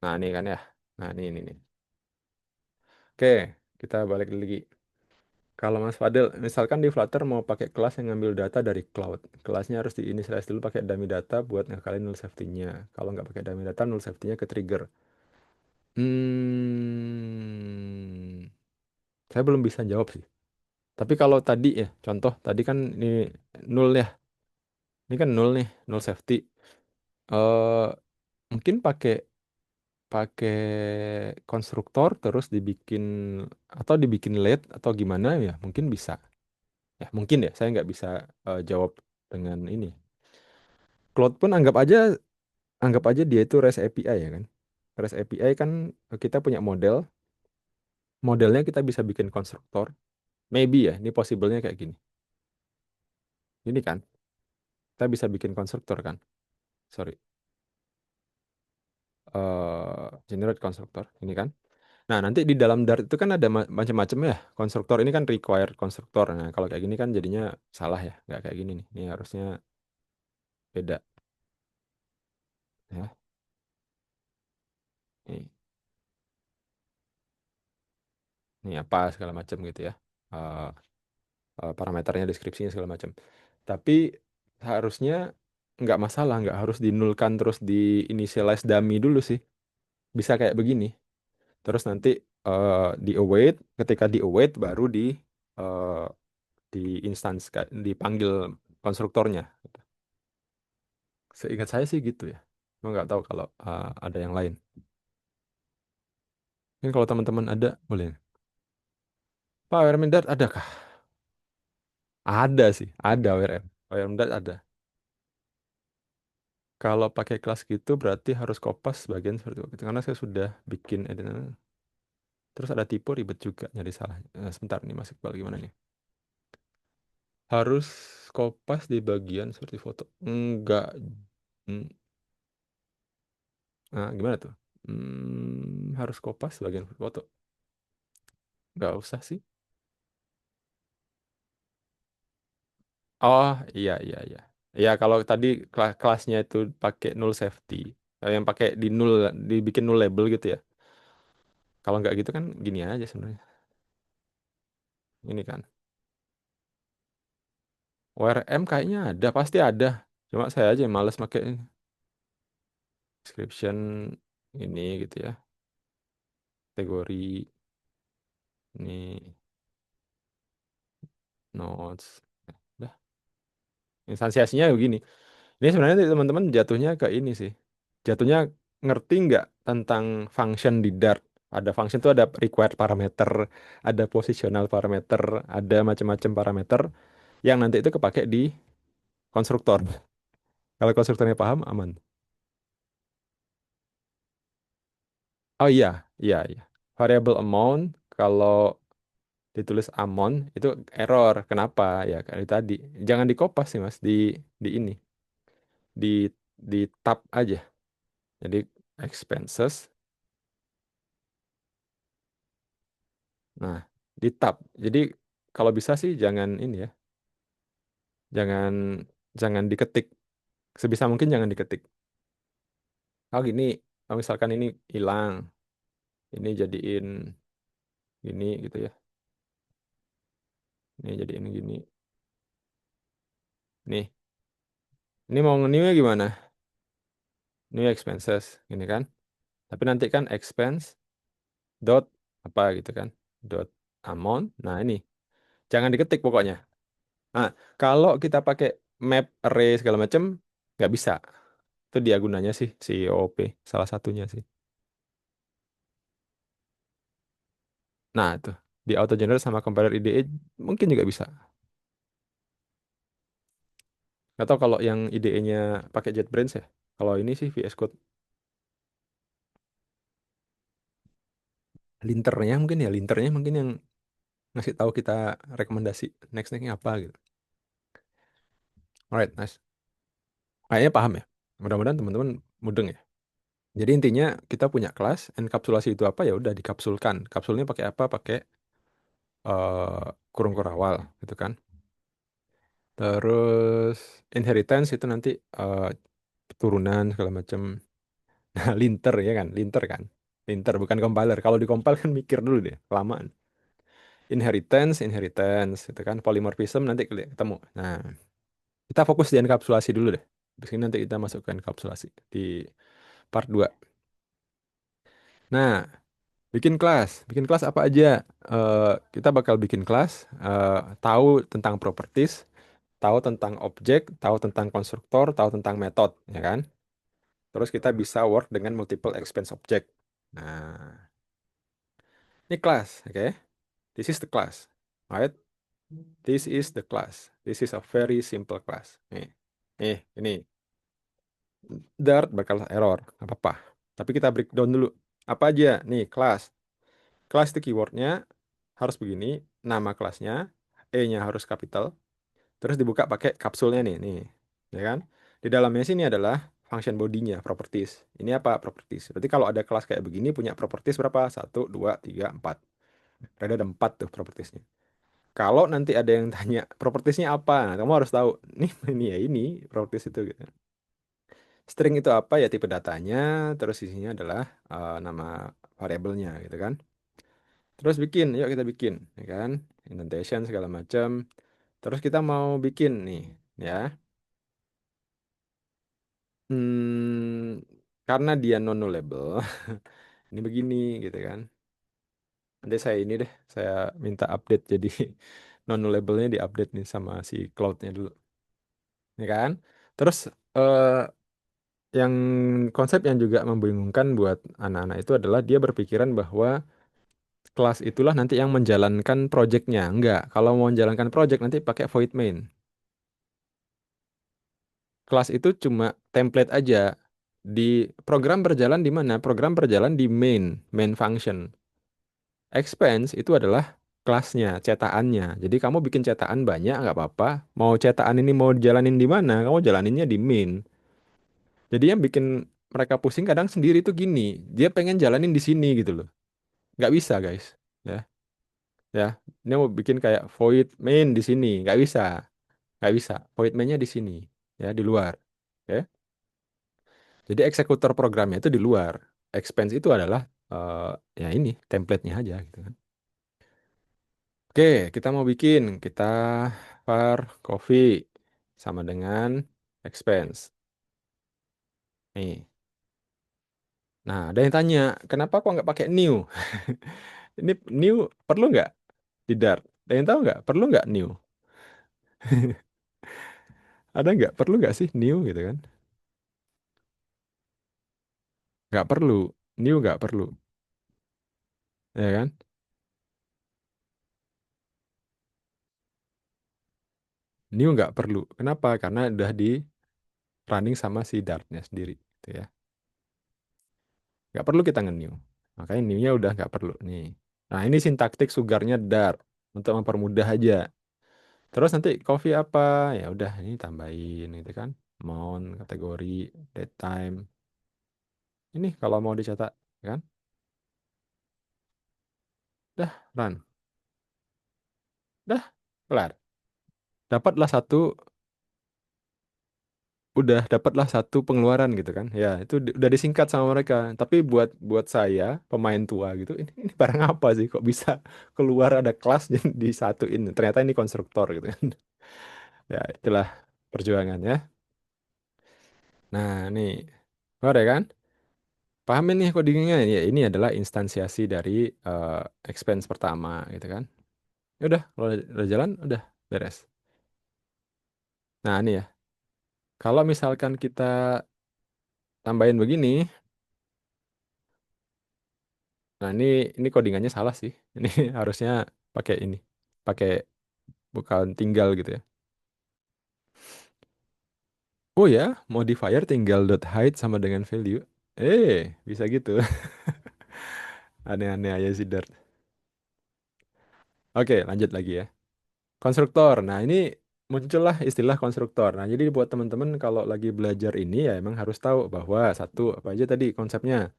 nah ini kan ya. Nah ini. Oke, kita balik lagi. Kalau Mas Fadel, misalkan di Flutter mau pakai kelas yang ngambil data dari cloud. Kelasnya harus diinisialize dulu pakai dummy data buat ngakalin null safety-nya. Kalau nggak pakai dummy data, null safety-nya ke trigger. Hmm, saya belum bisa jawab sih. Tapi kalau tadi ya, contoh tadi kan ini nol ya. Ini kan nol nih, nol safety. eh Mungkin pakai pakai konstruktor terus dibikin atau dibikin late atau gimana ya? Mungkin bisa. Ya, mungkin ya. Saya nggak bisa jawab dengan ini. Cloud pun anggap aja dia itu REST API ya kan. REST API kan kita punya modelnya kita bisa bikin konstruktor. Maybe ya, ini possible-nya kayak gini. Ini kan, kita bisa bikin konstruktor kan. Sorry, generate konstruktor. Ini kan. Nah, nanti di dalam Dart itu kan ada macam-macam ya. Konstruktor ini kan required konstruktor. Nah, kalau kayak gini kan jadinya salah ya. Nggak kayak gini nih. Ini harusnya beda. Ya. Nih, ini apa segala macam gitu ya. Eh, Parameternya, deskripsinya segala macam. Tapi harusnya nggak masalah, nggak harus dinulkan terus di initialize dummy dulu sih. Bisa kayak begini. Terus nanti di await, ketika di await baru eh, di instance dipanggil konstruktornya. Seingat saya sih gitu ya. Cuma nggak tahu kalau ada yang lain. Mungkin kalau teman-teman ada boleh. Pak, WRM Dart adakah? Ada sih, ada WRM. WRM Dart ada. Kalau pakai kelas gitu berarti harus kopas bagian seperti itu. Karena saya sudah bikin editor. Terus ada tipe ribet juga nyari salah. Sebentar nih masuk balik gimana nih? Harus kopas di bagian seperti foto. Enggak. Hmm, gimana tuh? Harus kopas bagian foto. Enggak usah sih. Oh iya iya iya. Ya kalau tadi kelasnya itu pakai null safety. Yang pakai di null dibikin null label gitu ya. Kalau nggak gitu kan gini aja sebenarnya. Ini kan. ORM kayaknya ada, pasti ada. Cuma saya aja yang males pakai description ini gitu ya. Kategori ini notes. Dah, instansiasinya begini. Ini sebenarnya teman-teman jatuhnya ke ini sih. Jatuhnya ngerti nggak tentang function di Dart? Ada function itu ada required parameter, ada positional parameter, ada macam-macam parameter yang nanti itu kepake di konstruktor. Kalau konstruktornya paham, aman. Oh iya, iya, iya. Variable amount kalau ditulis amount itu error. Kenapa? Ya kayak tadi. Jangan di kopas sih Mas, di ini, di di tab aja. Jadi expenses. Nah, di tab. Jadi kalau bisa sih jangan ini ya. Jangan jangan diketik. Sebisa mungkin jangan diketik. Oh gini, kalau misalkan ini hilang, ini jadiin gini gitu ya. Ini jadiin gini. Nih, ini mau nge gimana? New expenses, gini kan? Tapi nanti kan expense dot apa gitu kan? Dot amount. Nah ini, jangan diketik pokoknya. Nah, kalau kita pakai map array segala macam, nggak bisa. Itu dia gunanya sih si OOP, salah satunya sih. Nah, itu di auto generate sama compiler IDE mungkin juga bisa. Atau kalau yang IDE-nya pakai JetBrains ya. Kalau ini sih VS Code linternya mungkin yang ngasih tahu kita rekomendasi next-nextnya apa gitu. Alright, nice. Kayaknya paham ya. Mudah-mudahan teman-teman mudeng ya. Jadi intinya kita punya kelas, enkapsulasi itu apa ya udah dikapsulkan. Kapsulnya pakai apa? Pakai kurung kurawal gitu kan. Terus inheritance itu nanti eh, keturunan segala macam. Nah, linter ya kan, linter kan. Linter bukan compiler. Kalau di compile kan mikir dulu deh, kelamaan. Inheritance itu kan polymorphism nanti ketemu. Nah, kita fokus di enkapsulasi dulu deh. Habis ini nanti kita masuk ke enkapsulasi di part 2. Nah, bikin kelas apa aja? Kita bakal bikin kelas, tahu tentang properties, tahu tentang objek, tahu tentang konstruktor, tahu tentang metode, ya kan? Terus kita bisa work dengan multiple expense object. Nah, ini kelas, oke? This is the class, right? This is the class. This is a very simple class. Ini Dart bakal error, nggak apa-apa. Tapi kita breakdown dulu. Apa aja? Nih, kelas. Kelas itu keywordnya harus begini, nama kelasnya, E-nya harus capital, terus dibuka pakai kapsulnya nih, ya kan? Di dalamnya sini adalah function body-nya, properties. Ini apa? Properties. Berarti kalau ada kelas kayak begini punya properties berapa? Satu, 2, 3, 4. Berarti ada 4 tuh propertiesnya. Kalau nanti ada yang tanya propertiesnya apa, nah, kamu harus tahu. Nih, ini ya ini properties itu gitu. String itu apa ya tipe datanya, terus isinya adalah nama variabelnya gitu kan. Terus bikin, yuk kita bikin, ya kan? Indentation segala macam. Terus kita mau bikin nih, ya. Karena dia non nullable, ini begini gitu kan. Nanti saya ini deh, saya minta update jadi non-nullable-nya di-update nih sama si cloud-nya dulu. Ya kan? Terus eh, yang konsep yang juga membingungkan buat anak-anak itu adalah dia berpikiran bahwa kelas itulah nanti yang menjalankan project-nya. Enggak, kalau mau menjalankan project nanti pakai void main. Kelas itu cuma template aja. Di program berjalan di mana? Program berjalan di main function. Expense itu adalah kelasnya, cetakannya. Jadi kamu bikin cetakan banyak nggak apa-apa. Mau cetakan ini mau jalanin di mana? Kamu jalaninnya di main. Jadi yang bikin mereka pusing kadang sendiri tuh gini. Dia pengen jalanin di sini gitu loh. Nggak bisa guys. Ya, ya. Dia mau bikin kayak void main di sini. Nggak bisa. Nggak bisa. Void mainnya di sini. Ya, di luar. Oke. Jadi eksekutor programnya itu di luar. Expense itu adalah ya ini template-nya aja gitu kan. Oke, kita mau bikin kita var coffee sama dengan expense. Nih. Nah, ada yang tanya, kenapa kok nggak pakai new? Ini new perlu nggak di Dart? Ada yang tahu nggak? Perlu nggak new? Ada nggak? Perlu nggak sih new gitu kan? Nggak perlu. New nggak perlu. Ya kan? New nggak perlu. Kenapa? Karena udah di running sama si Dartnya sendiri. Gitu ya. Nggak perlu kita nge-new. Makanya new-nya udah nggak perlu nih. Nah ini sintaktik sugarnya Dart untuk mempermudah aja. Terus nanti coffee apa? Ya udah ini tambahin gitu kan. Amount, kategori, date time. Ini kalau mau dicetak kan. Dah run. Dah kelar. Dapatlah satu dapatlah satu pengeluaran gitu kan. Ya, itu udah disingkat sama mereka. Tapi buat buat saya pemain tua gitu, ini barang apa sih kok bisa keluar ada kelas dan disatuin. Ternyata ini konstruktor gitu kan. Ya, itulah perjuangannya. Nah, nih. Oh, ada kan? Pahamin nih codingnya. Ya, ini adalah instansiasi dari eh, expense pertama gitu kan. Ya udah, kalau udah jalan udah beres. Nah, ini ya. Kalau misalkan kita tambahin begini, nah ini codingannya salah sih. Ini harusnya pakai ini. Pakai bukan tinggal gitu ya. Oh ya, modifier tinggal dot height sama dengan value. Bisa gitu. Aneh-aneh aja sih Dart. Oke, lanjut lagi ya. Konstruktor. Nah, ini muncullah istilah konstruktor. Nah, jadi buat teman-teman kalau lagi belajar ini ya emang harus tahu bahwa satu apa aja tadi konsepnya.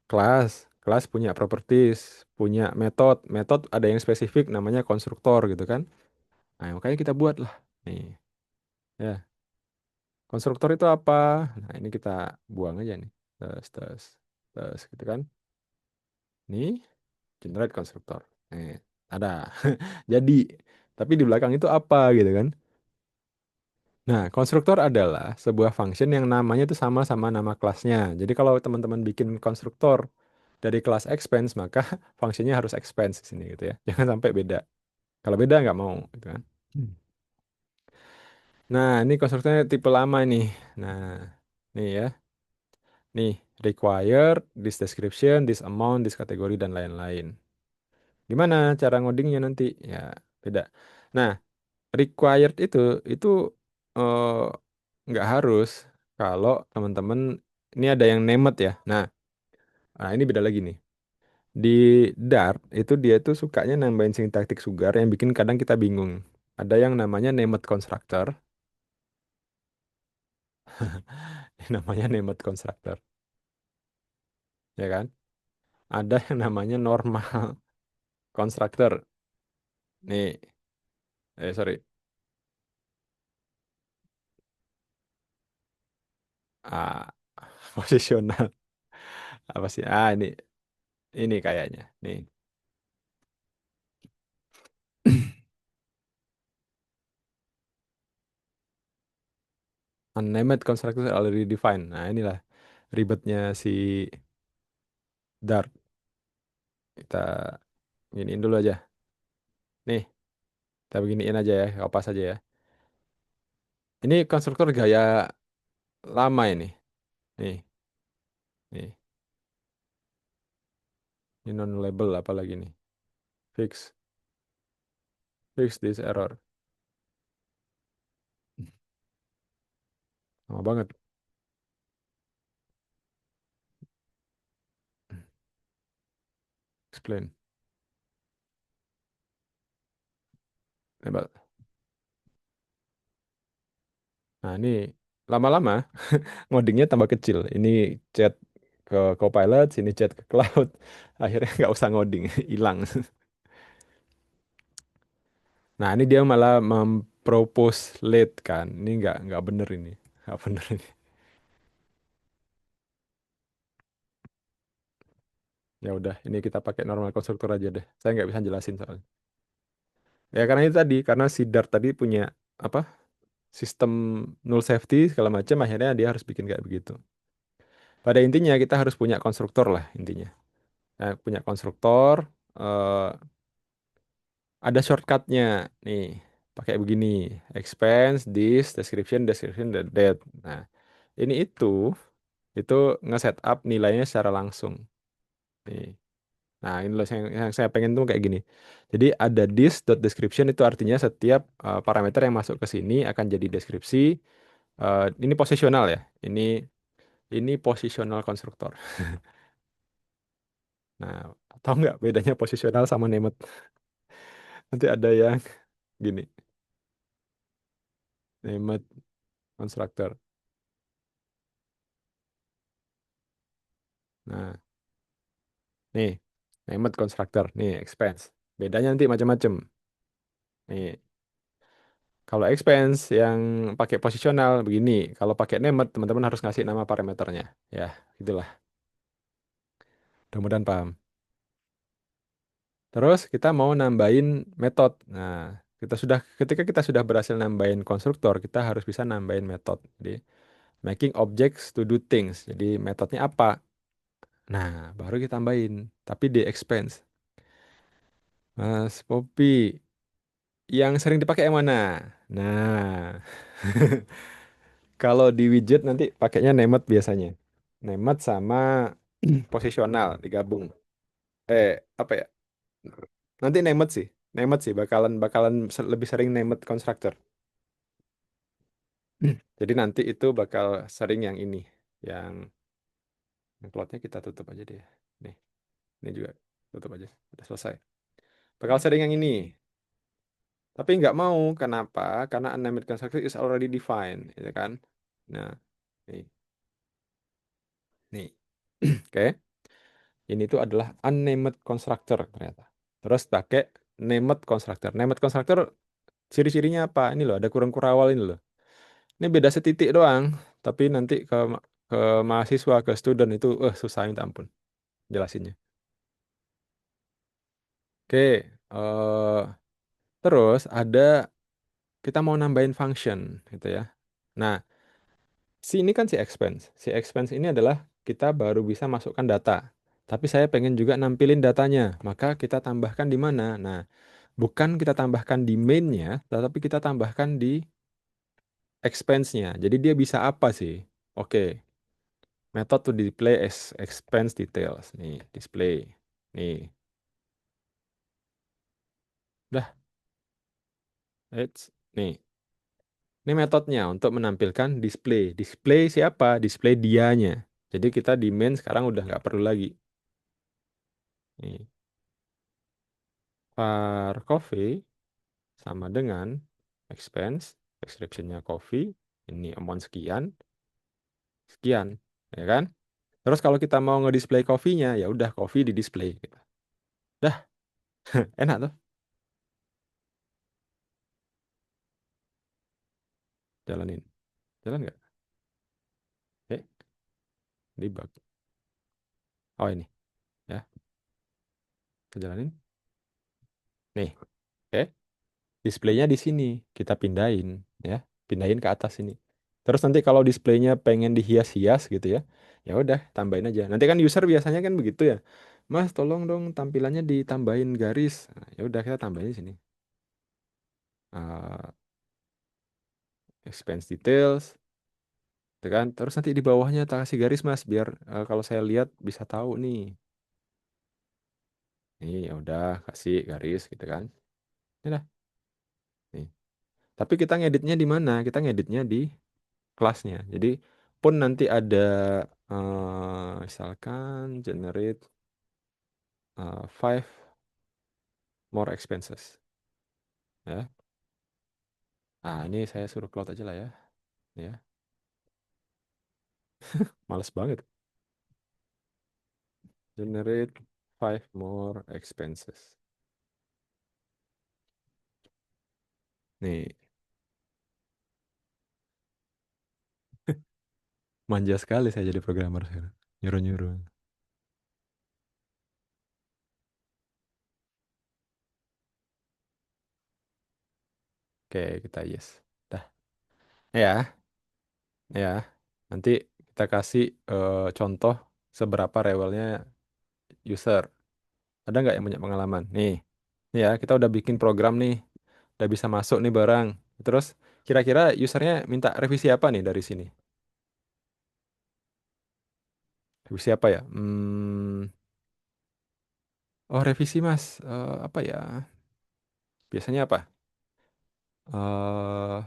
Kelas, kelas punya properties, punya metode ada yang spesifik namanya konstruktor gitu kan. Nah, makanya kita buat lah. Nih, ya. Konstruktor itu apa? Nah, ini kita buang aja nih. Tes, tes, tes gitu kan. Nih, generate konstruktor. Nih, ada. Jadi, tapi di belakang itu apa gitu kan? Nah, konstruktor adalah sebuah function yang namanya itu sama sama nama kelasnya. Jadi kalau teman-teman bikin konstruktor dari kelas expense, maka fungsinya harus expense di sini gitu ya. Jangan sampai beda. Kalau beda nggak mau gitu kan. Hmm. Nah, ini konstruktornya tipe lama nih. Nah, nih ya. Nih, required, this description, this amount, this kategori, dan lain-lain. Gimana cara ngodingnya nanti? Ya, beda. Nah, required itu eh, nggak harus kalau teman-teman ini ada yang named ya. Nah, ini beda lagi nih. Di Dart itu dia tuh sukanya nambahin sintaktik sugar yang bikin kadang kita bingung. Ada yang namanya named constructor, namanya named constructor, ya kan? Ada yang namanya normal constructor. Nih, sorry. Ah, posisional apa sih? Ini kayaknya. Nih. Unnamed constructor already defined. Nah, inilah ribetnya si Dart. Kita Giniin dulu aja. Nih, kita beginiin aja ya, kopas aja ya. Ini konstruktor gaya lama ini. Nih, nih. Ini non label apa lagi nih? Fix, fix this error. Lama banget. Explain. Hebat. Nah, ini lama-lama ngodingnya tambah kecil. Ini chat ke Copilot, sini chat ke cloud. Akhirnya nggak usah ngoding, hilang. Nah, ini dia malah mempropose late kan. Ini nggak bener ini. Nggak bener ini. Ya udah, ini kita pakai normal konstruktor aja deh. Saya nggak bisa jelasin soalnya. Ya karena itu tadi, karena si Dart tadi punya apa sistem null safety segala macam, akhirnya dia harus bikin kayak begitu. Pada intinya kita harus punya konstruktor lah intinya. Nah, punya konstruktor, eh, ada shortcutnya nih. Pakai begini, expense, this, description, description, that. Nah, ini itu nge-setup nilainya secara langsung. Nih. Nah, ini loh yang saya pengen tuh kayak gini. Jadi ada this.description itu artinya setiap parameter yang masuk ke sini akan jadi deskripsi. Ini posisional ya. Ini posisional konstruktor. Nah, tahu nggak bedanya posisional sama named? Nanti ada yang gini, named constructor. Nah, nih, named constructor. Nih, expense. Bedanya nanti macam-macam. Nih, kalau expense yang pakai posisional begini. Kalau pakai named, teman-teman harus ngasih nama parameternya. Ya, itulah. Mudah-mudahan paham. Terus kita mau nambahin metode. Nah, ketika kita sudah berhasil nambahin konstruktor, kita harus bisa nambahin metode. Jadi, making objects to do things. Jadi, metodenya apa? Nah, baru kita tambahin. Tapi di expense. Mas Popi, yang sering dipakai yang mana? Nah, kalau di widget nanti pakainya named biasanya. Named sama posisional digabung. Apa ya? Nanti named sih. Named sih bakalan bakalan lebih sering named constructor. Jadi nanti itu bakal sering yang ini, yang plotnya kita tutup aja deh. Nih, ini juga tutup aja. Udah selesai. Bakal sering yang ini. Tapi nggak mau. Kenapa? Karena unnamed constructor is already defined, gitu kan? Nah, nih, nih. Oke. Ini tuh adalah unnamed constructor ternyata. Terus pakai named constructor. Named constructor ciri-cirinya apa? Ini loh, ada kurang kurawal ini loh. Ini beda setitik doang. Tapi nanti ke mahasiswa, ke student itu, susah minta ampun jelasinnya. Oke, terus kita mau nambahin function gitu ya. Nah, ini kan si expense. Si expense ini adalah kita baru bisa masukkan data. Tapi saya pengen juga nampilin datanya. Maka kita tambahkan di mana? Nah, bukan kita tambahkan di main-nya, tetapi kita tambahkan di expense-nya. Jadi dia bisa apa sih? Oke, method to display expense details. Nih, display. Nih, udah. Nih. Ini metodenya untuk menampilkan display. Display siapa? Display dianya. Jadi kita di main sekarang udah nggak perlu lagi. Nih, var coffee sama dengan expense, description-nya coffee, ini amount sekian, sekian, ya kan? Terus kalau kita mau nge-display coffee-nya, ya udah coffee di display. Gitu. Dah, enak tuh. Jalanin. Jalan nggak? Eh, debug. Oh ini, ya, kejalanin. Nih, oke. Displaynya di sini kita pindahin ya, pindahin ke atas ini. Terus nanti kalau displaynya pengen dihias-hias gitu ya, ya udah tambahin aja. Nanti kan user biasanya kan begitu ya, Mas, tolong dong tampilannya ditambahin garis. Nah, ya udah kita tambahin di sini. Eh, expense details, gitu kan? Terus nanti di bawahnya tak kasih garis Mas, biar kalau saya lihat bisa tahu nih. Nih, ya udah kasih garis gitu kan. Ini dah. Nih. Tapi kita ngeditnya di mana? Kita ngeditnya di kelasnya. Jadi pun nanti ada misalkan generate five more expenses. Ya. Nah, ini saya suruh cloud aja lah ya. Ya, males banget. Generate five more expenses. Nih, manja sekali saya jadi programmer sekarang. Nyuruh-nyuruh. Oke, kita yes. Dah. Ya, ya. Nanti kita kasih contoh seberapa rewelnya user. Ada nggak yang punya pengalaman? Nih ya, kita udah bikin program nih. Udah bisa masuk nih barang. Terus kira-kira usernya minta revisi apa nih dari sini? Revisi apa ya? Oh revisi mas. Apa ya? Biasanya apa? eh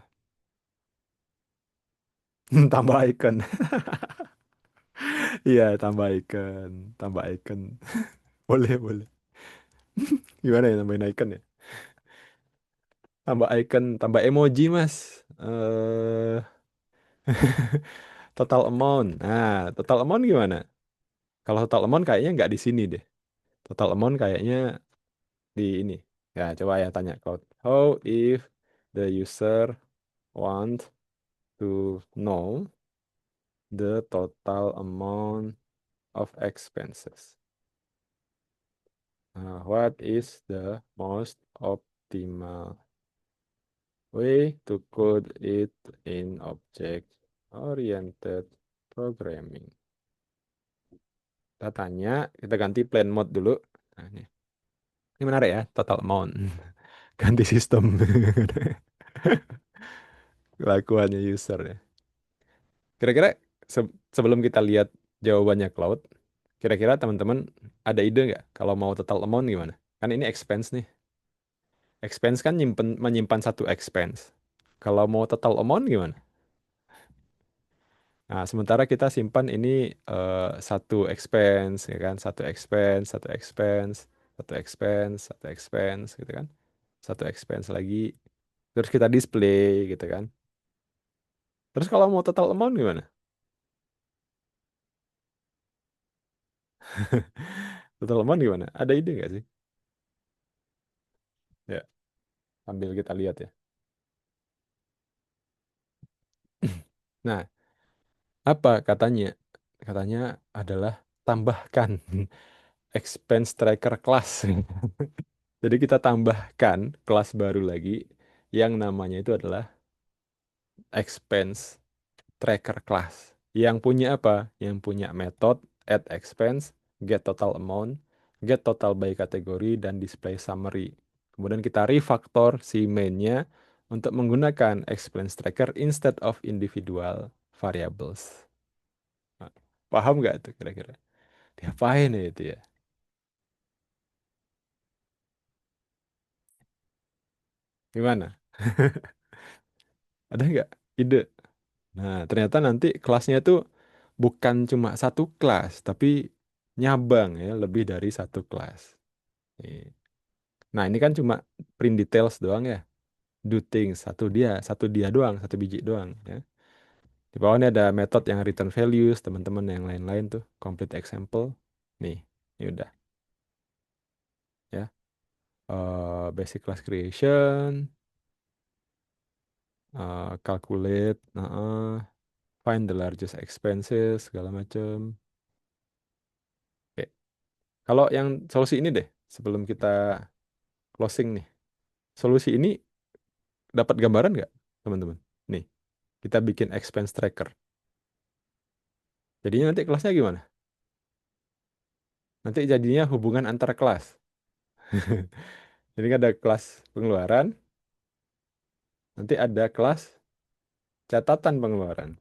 tambah icon. Iya, tambah icon. Tambah icon. Boleh, boleh. Gimana ya nambahin icon ya? Tambah icon, tambah emoji mas. Total amount. Nah, total amount gimana? Kalau total amount kayaknya nggak di sini deh. Total amount kayaknya di ini. Ya, coba ya tanya Cloud. How if the user want to know the total amount of expenses? What is the most optimal way to code it in object-oriented programming? Kita tanya, kita ganti plan mode dulu. Nah, ini menarik ya, total amount. Ganti sistem. Kelakuannya user ya. Kira-kira sebelum kita lihat jawabannya Cloud, kira-kira teman-teman ada ide nggak kalau mau total amount gimana? Kan ini expense nih. Expense kan menyimpan satu expense. Kalau mau total amount gimana? Nah, sementara kita simpan ini satu expense, ya kan? Satu expense, satu expense, satu expense, satu expense, gitu kan? Satu expense lagi. Terus kita display, gitu kan? Terus kalau mau total amount gimana? Total amount gimana? Ada ide nggak sih? Ya, sambil kita lihat ya. Nah, apa katanya? Katanya adalah tambahkan expense tracker class. Jadi kita tambahkan kelas baru lagi yang namanya itu adalah expense tracker class. Yang punya apa? Yang punya method add expense, get total amount, get total by kategori, dan display summary. Kemudian kita refactor si mainnya untuk menggunakan expense tracker instead of individual variables. Nah, paham nggak tuh kira-kira? Diapain ya itu ya? Gimana? Ada nggak ide? Nah, ternyata nanti kelasnya itu bukan cuma satu kelas, tapi nyabang ya, lebih dari satu kelas. Nih. Nah, ini kan cuma print details doang ya. Do things, satu dia doang, satu biji doang ya. Di bawahnya ada method yang return values, teman-teman yang lain-lain tuh, complete example. Nih, ini udah ya. Basic class creation, calculate, find the largest expenses, segala macam. Oke. Kalau yang solusi ini deh, sebelum kita closing nih. Solusi ini dapat gambaran nggak, teman-teman? Nih, kita bikin expense tracker. Jadinya nanti kelasnya gimana? Nanti jadinya hubungan antar kelas. Jadi kan ada kelas pengeluaran, nanti ada kelas catatan pengeluaran.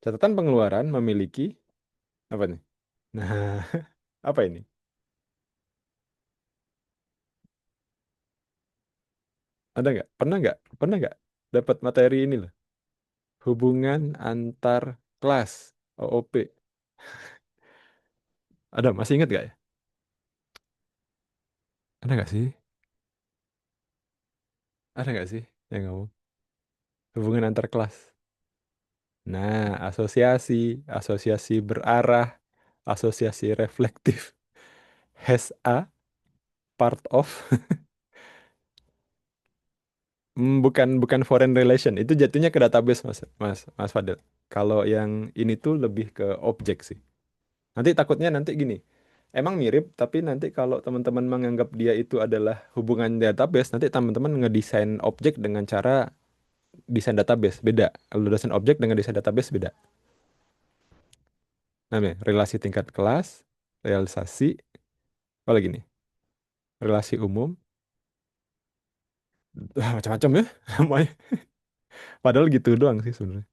Catatan pengeluaran memiliki apa nih? Nah, apa ini? Ada nggak? Pernah nggak? Pernah nggak dapat materi ini loh? Hubungan antar kelas, OOP. Ada, masih ingat nggak ya? Ada nggak sih? Ada nggak sih yang ngomong? Hubungan antar kelas. Nah, asosiasi, asosiasi berarah, asosiasi reflektif, has a, part of. Bukan bukan foreign relation. Itu jatuhnya ke database, Mas, Mas Fadil. Kalau yang ini tuh lebih ke objek sih. Nanti takutnya nanti gini. Emang mirip, tapi nanti kalau teman-teman menganggap dia itu adalah hubungan database, nanti teman-teman ngedesain objek dengan cara desain database beda. Kalau desain objek dengan desain database beda. Namanya relasi tingkat kelas, realisasi, apa lagi nih? Relasi umum, macam-macam ya namanya. Padahal gitu doang sih sebenarnya.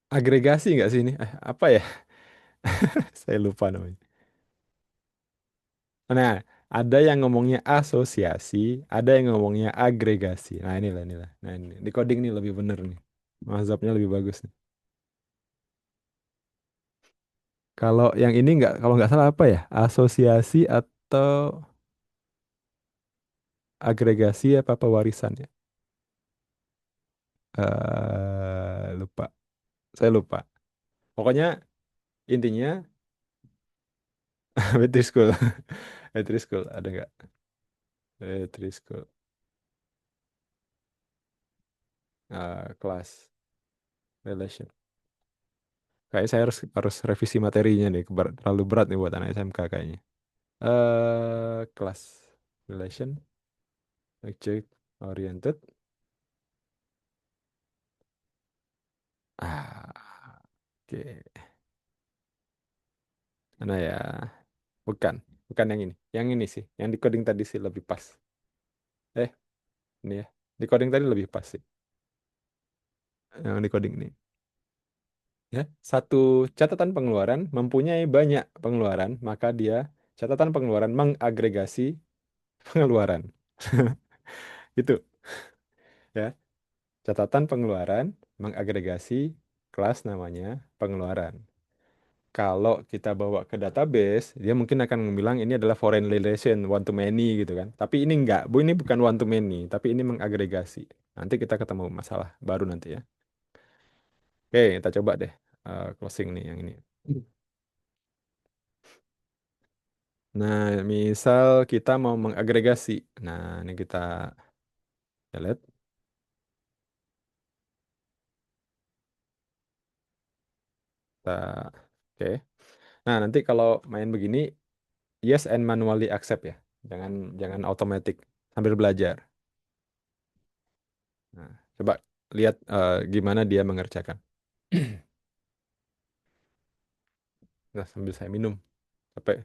Agregasi nggak sih ini? Apa ya? Saya lupa namanya. Nah, ada yang ngomongnya asosiasi, ada yang ngomongnya agregasi. Nah, inilah, inilah. Nah, ini di coding nih lebih bener nih. Mazhabnya lebih bagus nih. Kalau yang ini nggak, kalau nggak salah apa ya? Asosiasi atau agregasi apa pewarisan ya? Lupa. Saya lupa. Pokoknya intinya Betri School. Betri School ada nggak? Betri School. Kelas relation. Kayak saya harus harus revisi materinya nih. Terlalu berat nih buat anak SMK kayaknya. Kelas relation, object oriented. Oke. Mana ya? Bukan, bukan yang ini. Yang ini sih, yang di coding tadi sih lebih pas. Eh, ini ya. Di coding tadi lebih pas sih. Yang di coding ini. Ya, satu catatan pengeluaran mempunyai banyak pengeluaran, maka dia catatan pengeluaran mengagregasi pengeluaran. Itu ya. Catatan pengeluaran mengagregasi kelas namanya pengeluaran. Kalau kita bawa ke database, dia mungkin akan bilang ini adalah foreign relation, one to many gitu kan. Tapi ini enggak, Bu, ini bukan one to many, tapi ini mengagregasi. Nanti kita ketemu masalah baru nanti ya. Oke, kita coba deh closing nih yang ini. Nah, misal kita mau mengagregasi. Nah, ini kita lihat. Kita, oke. Nah, nanti kalau main begini, yes and manually accept ya. Jangan jangan automatic sambil belajar. Nah, coba lihat gimana dia mengerjakan. Nah, sambil saya minum. Capek.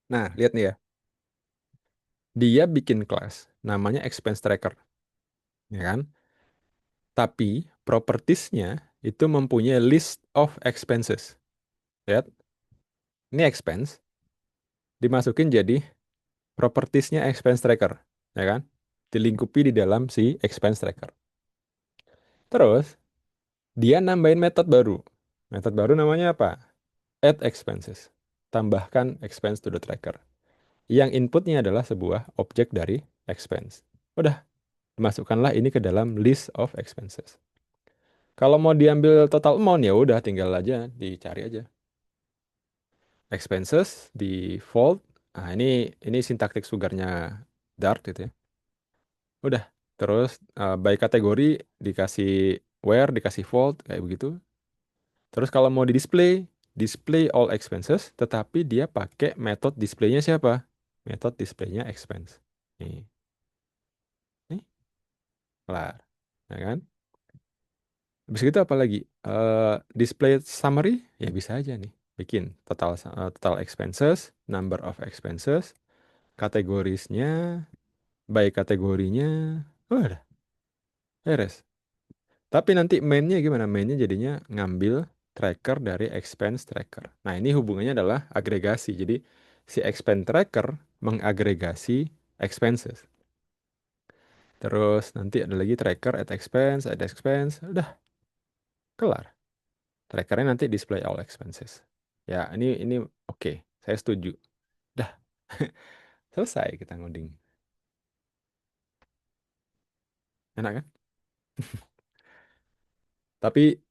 Nah, lihat nih ya. Dia bikin kelas namanya expense tracker, ya kan? Tapi propertiesnya itu mempunyai list of expenses. Lihat, ini expense dimasukin jadi propertiesnya expense tracker, ya kan? Dilingkupi di dalam si expense tracker. Terus dia nambahin metode baru. Metode baru namanya apa? Add expenses. Tambahkan expense to the tracker. Yang inputnya adalah sebuah objek dari expense. Udah, masukkanlah ini ke dalam list of expenses. Kalau mau diambil total amount ya udah tinggal aja dicari aja. Expenses default. Nah, ini sintaktik sugarnya Dart gitu ya. Udah. Terus by kategori dikasih where, dikasih fold kayak begitu. Terus kalau mau di display, display all expenses, tetapi dia pakai metode displaynya siapa? Metode displaynya expense. Nih. Nih, kelar. Ya kan? Habis itu apa lagi? Display summary, ya bisa aja nih. Bikin total expenses, number of expenses, kategorisnya, by kategorinya, udah, beres. Tapi nanti mainnya gimana? Mainnya jadinya ngambil tracker dari expense tracker. Nah, ini hubungannya adalah agregasi. Jadi si expense tracker mengagregasi expenses. Terus nanti ada lagi tracker at expense, udah kelar. Trackernya nanti display all expenses. Ya, ini oke, saya setuju. Dah, selesai kita ngoding. Enak kan? Tapi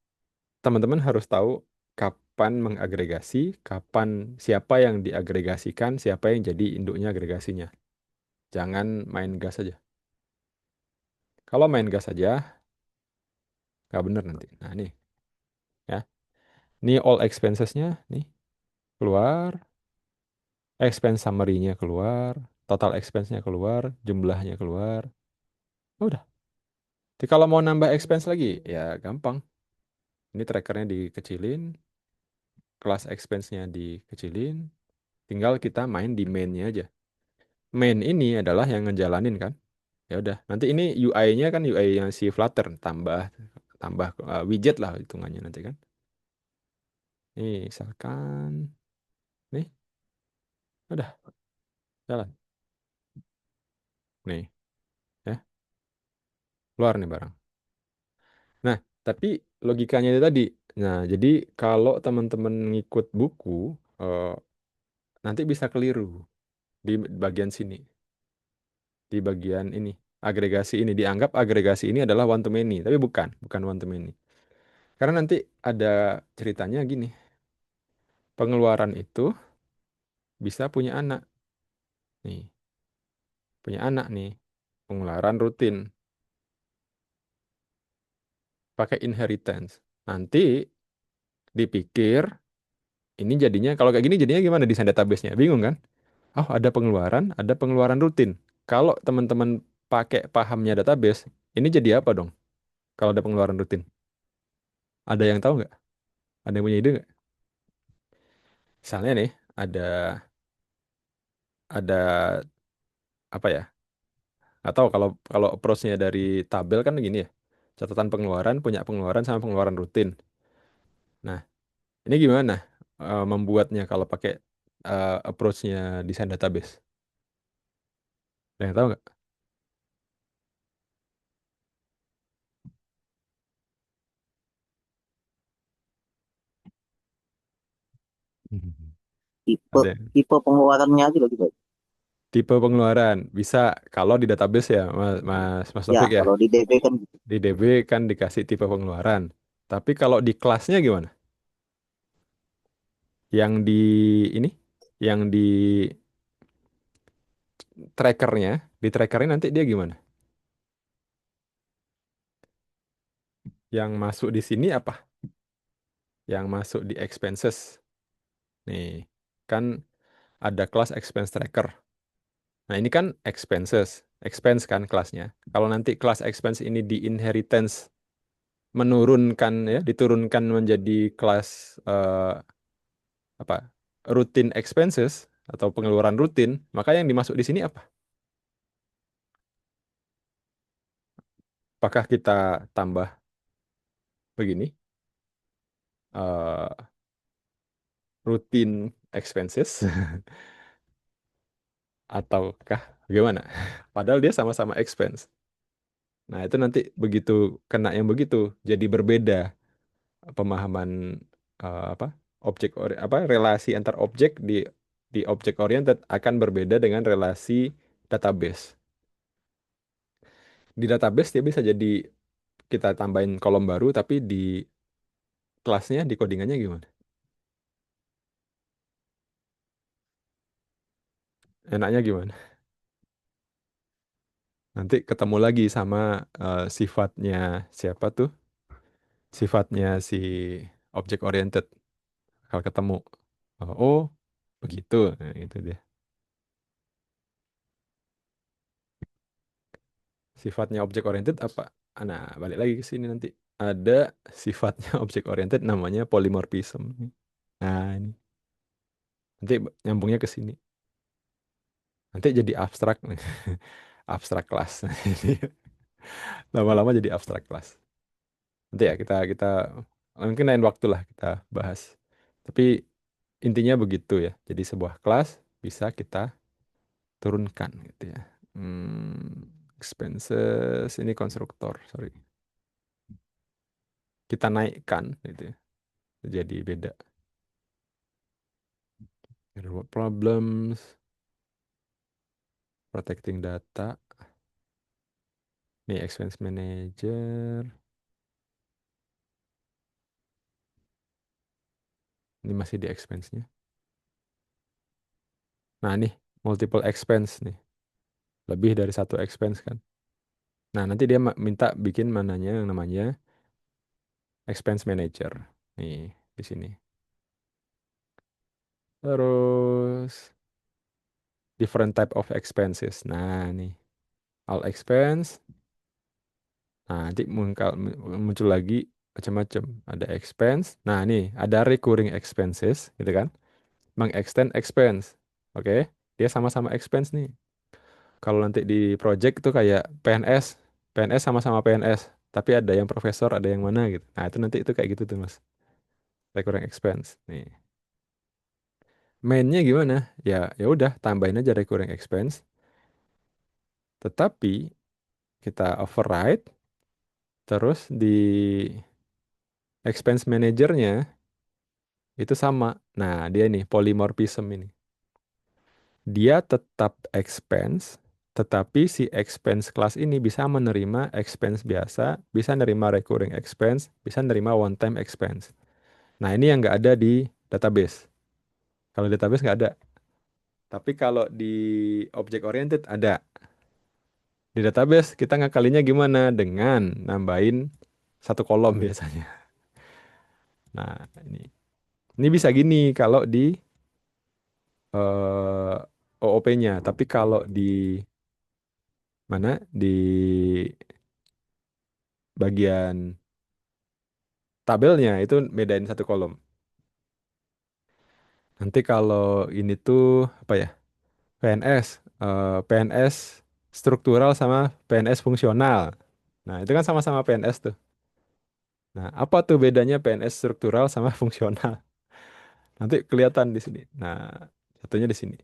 teman-teman harus tahu kapan mengagregasi, kapan siapa yang diagregasikan, siapa yang jadi induknya agregasinya. Jangan main gas aja. Kalau main gas aja, nggak bener nanti. Nah, ini ya. Ini all expensesnya nih keluar, expense summary-nya keluar, total expense-nya keluar, jumlahnya keluar. Udah. Jadi kalau mau nambah expense lagi, ya gampang. Ini trackernya dikecilin, kelas expense-nya dikecilin, tinggal kita main di main-nya aja. Main ini adalah yang ngejalanin kan. Ya udah, nanti ini UI-nya kan UI yang si Flutter tambah tambah widget lah hitungannya nanti kan. Nih, misalkan nih, udah jalan. Nih, ya, keluar nih barang. Nah, tapi logikanya itu tadi. Nah, jadi kalau teman-teman ngikut buku, eh, nanti bisa keliru di bagian sini, di bagian ini. Agregasi ini dianggap agregasi ini adalah one to many, tapi bukan one to many. Karena nanti ada ceritanya gini, pengeluaran itu bisa punya anak. Nih, punya anak nih, pengeluaran rutin, pakai inheritance. Nanti dipikir, ini jadinya, kalau kayak gini jadinya gimana desain database-nya? Bingung kan? Oh, ada pengeluaran rutin. Kalau teman-teman pakai pahamnya database, ini jadi apa dong? Kalau ada pengeluaran rutin. Ada yang tahu nggak? Ada yang punya ide nggak? Misalnya nih, ada ada apa ya? Atau kalau kalau approach-nya dari tabel kan gini ya. Catatan pengeluaran, punya pengeluaran sama pengeluaran rutin. Nah, ini gimana membuatnya kalau pakai approach-nya desain database? Ada yang tahu nggak? Mhm. Tipe Ada yang- tipe pengeluarannya aja loh gitu. tipe pengeluaran bisa kalau di database ya, Mas Ya, Taufik ya. kalau di DB kan gitu. Di DB kan dikasih tipe pengeluaran. Tapi kalau di kelasnya gimana? Yang di ini, yang di trackernya, di trackernya nanti dia gimana? Yang masuk di sini apa? Yang masuk di expenses. Nih, kan ada kelas expense tracker. Nah, ini kan expenses. Expense kan kelasnya. Kalau nanti kelas expense ini di inheritance menurunkan ya, diturunkan menjadi kelas apa? Routine expenses atau pengeluaran rutin, maka yang dimasuk di sini apa? Apakah kita tambah begini, eh routine expenses, ataukah bagaimana? Padahal dia sama-sama expense. Nah, itu nanti begitu kena yang begitu, jadi berbeda pemahaman apa apa relasi antar objek di objek oriented akan berbeda dengan relasi database. Di database dia bisa jadi kita tambahin kolom baru, tapi di kelasnya di codingannya gimana? Enaknya gimana? Nanti ketemu lagi sama sifatnya siapa tuh? Sifatnya si object oriented. Kalau ketemu, oh begitu, nah, itu dia. Sifatnya object oriented apa? Nah, balik lagi ke sini nanti. Ada sifatnya object oriented namanya polymorphism. Nah, ini nanti nyambungnya ke sini. Nanti jadi abstrak nih. Abstrak kelas. Lama-lama jadi abstrak kelas. Nanti ya kita mungkin lain waktu lah kita bahas. Tapi intinya begitu ya. Jadi sebuah kelas bisa kita turunkan gitu ya. Expenses ini konstruktor, sorry. Kita naikkan gitu ya. Jadi beda. Real problems, protecting data. Nih expense manager. Ini masih di expense-nya. Nah, nih multiple expense nih. Lebih dari satu expense kan. Nah, nanti dia minta bikin mananya yang namanya expense manager. Nih, di sini. Terus different type of expenses. Nah, nih all expense. Nah, nanti muncul lagi macam-macam. Ada expense. Nah, nih ada recurring expenses, gitu kan? Mengextend expense. Oke, dia sama-sama expense nih. Kalau nanti di project itu kayak PNS, PNS sama-sama PNS, tapi ada yang profesor, ada yang mana gitu. Nah, itu nanti itu kayak gitu tuh, Mas. Recurring expense. Nih. Mainnya gimana? Ya udah tambahin aja recurring expense, tetapi kita override terus di expense manajernya itu sama. Nah, dia nih polymorphism ini. Dia tetap expense, tetapi si expense kelas ini bisa menerima expense biasa, bisa nerima recurring expense, bisa nerima one time expense. Nah, ini yang nggak ada di database. Kalau di database nggak ada. Tapi kalau di object oriented ada. Di database kita ngakalinya gimana? Dengan nambahin satu kolom biasanya. Nah, ini. Ini bisa gini kalau di OOP-nya. Tapi kalau di mana? Di bagian tabelnya itu bedain satu kolom. Nanti kalau ini tuh apa ya? PNS, PNS struktural sama PNS fungsional. Nah, itu kan sama-sama PNS tuh. Nah, apa tuh bedanya PNS struktural sama fungsional? Nanti kelihatan di sini. Nah, satunya di sini.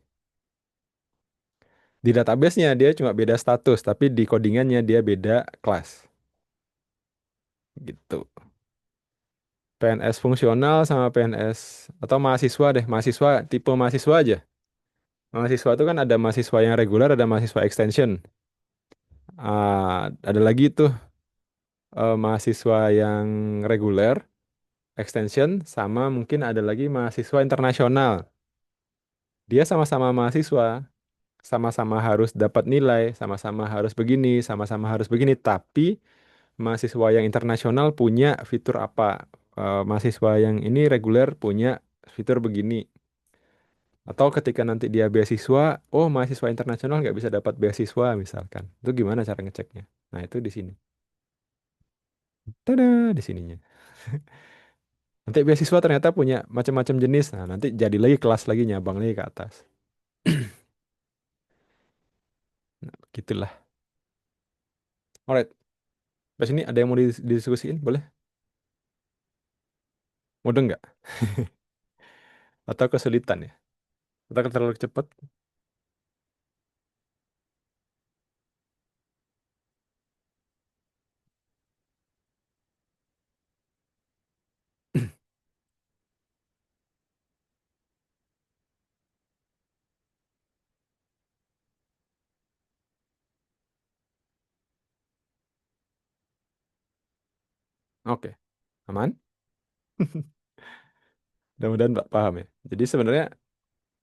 Di database-nya dia cuma beda status, tapi di codingannya dia beda kelas. Gitu. PNS fungsional sama PNS atau mahasiswa deh, mahasiswa tipe mahasiswa aja. Mahasiswa itu kan ada mahasiswa yang reguler, ada mahasiswa extension. Ada lagi tuh mahasiswa yang reguler, extension, sama mungkin ada lagi mahasiswa internasional. Dia sama-sama mahasiswa, sama-sama harus dapat nilai, sama-sama harus begini, sama-sama harus begini. Tapi mahasiswa yang internasional punya fitur apa? Mahasiswa yang ini reguler punya fitur begini. Atau ketika nanti dia beasiswa, oh mahasiswa internasional nggak bisa dapat beasiswa misalkan. Itu gimana cara ngeceknya? Nah itu di sini. Tada, di sininya. Nanti beasiswa ternyata punya macam-macam jenis. Nah nanti jadi lagi kelas lagi nyabang lagi ke atas. Nah, gitulah. Alright, pas ini ada yang mau didiskusiin? Boleh? Mode nggak? Atau kesulitan ya? Atau terlalu cepat? Oke, aman? Mudah-mudahan Mbak paham ya. Jadi sebenarnya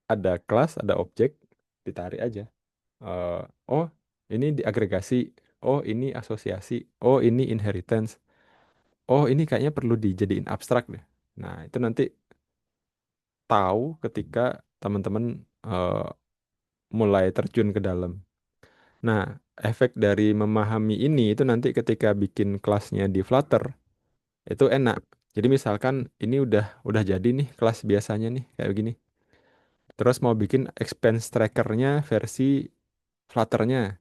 ada kelas, ada objek, ditarik aja. Eh, oh, ini diagregasi. Oh, ini asosiasi. Oh, ini inheritance. Oh, ini kayaknya perlu dijadiin abstrak deh. Nah, itu nanti tahu ketika teman-teman mulai terjun ke dalam. Nah, efek dari memahami ini itu nanti ketika bikin kelasnya di Flutter itu enak. Jadi misalkan ini udah jadi nih kelas biasanya nih kayak begini. Terus mau bikin expense trackernya versi Flutternya.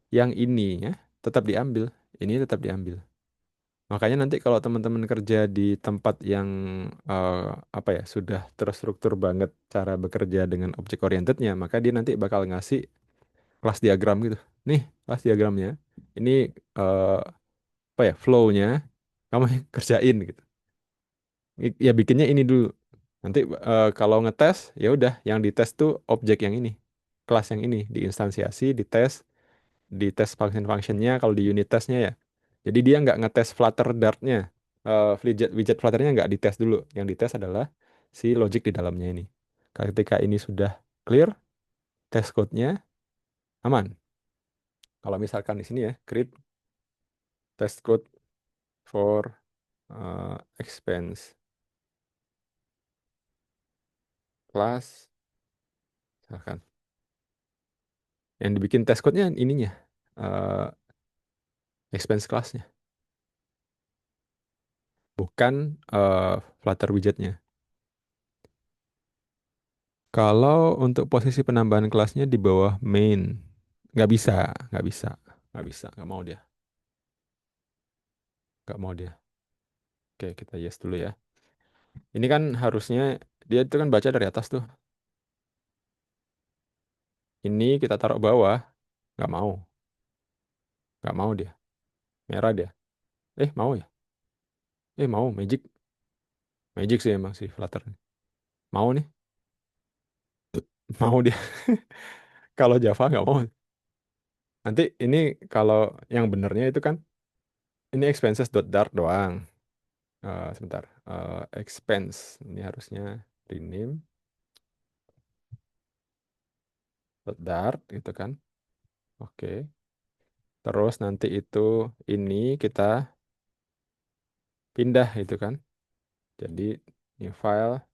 Yang ininya tetap diambil, ini tetap diambil. Makanya nanti kalau teman-teman kerja di tempat yang eh, apa ya sudah terstruktur banget cara bekerja dengan objek orientednya, maka dia nanti bakal ngasih kelas diagram gitu. Nih, kelas diagramnya. Ini eh, apa ya flow-nya kamu yang kerjain gitu. Ya bikinnya ini dulu. Nanti kalau ngetes ya udah yang dites tuh objek yang ini. Kelas yang ini diinstansiasi, dites function-functionnya kalau di unit testnya ya. Jadi dia nggak ngetes Flutter Dart-nya. Widget Flutter-nya nggak dites dulu. Yang dites adalah si logic di dalamnya ini. Ketika ini sudah clear, test code-nya aman. Kalau misalkan di sini ya, create test code for expense class, misalkan. Yang dibikin test code-nya ininya, eh, expense class-nya, bukan Flutter widgetnya. Kalau untuk posisi penambahan kelasnya di bawah main, nggak bisa, nggak bisa, nggak mau dia, nggak mau dia. Oke, kita yes dulu ya. Ini kan harusnya dia itu kan baca dari atas tuh. Ini kita taruh bawah, nggak mau, nggak mau dia, merah dia. Mau ya? Mau magic, magic sih emang sih Flutter. Mau nih, mau dia. Kalau Java nggak mau. Nanti ini kalau yang benernya itu kan ini expenses.dart doang. Sebentar, expense ini harusnya rename dart gitu kan. Oke. Terus nanti itu ini kita pindah itu kan. Jadi new file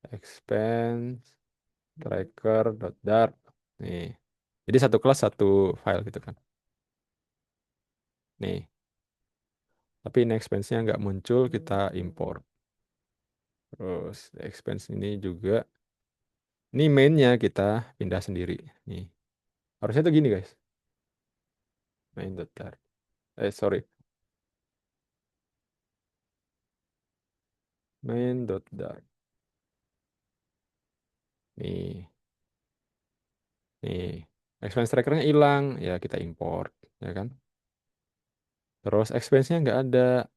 expense tracker.dart. Nih. Jadi satu kelas satu file gitu kan. Nih. Tapi ini expense-nya nggak muncul, kita import. Terus expense ini juga. Ini main-nya kita pindah sendiri. Nih. Harusnya tuh gini guys. Main.dart. Sorry. Main.dart. Nih. Nih, expense trackernya hilang, ya kita import, ya kan? Terus expense-nya nggak ada,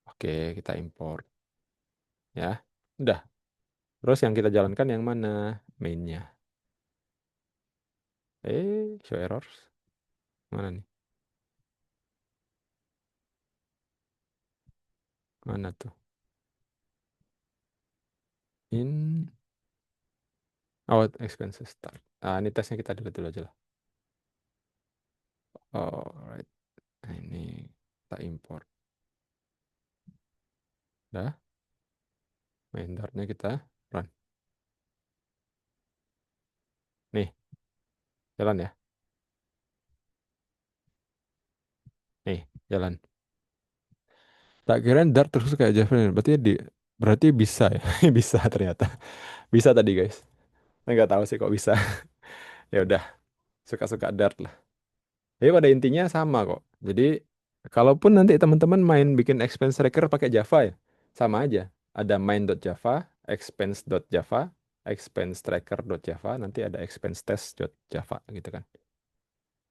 oke kita import, ya. Udah. Terus yang kita jalankan yang mana? Main-nya. Show errors. Mana nih? Mana tuh? In out expenses start. Ini tesnya kita delete dulu aja lah. Alright. Nah, ini kita import. Dah, main dartnya kita run. Nih, jalan ya. Nih, jalan. Tak kirain Dart terus kayak Java. Berarti bisa ya. Bisa ternyata. Bisa tadi guys. Saya nggak tahu sih kok bisa. Ya udah, suka-suka Dart lah. Jadi pada intinya sama kok. Jadi kalaupun nanti teman-teman main bikin expense tracker pakai Java ya, sama aja. Ada main.java, expense.java, expense tracker.java, nanti ada expense test.java gitu kan.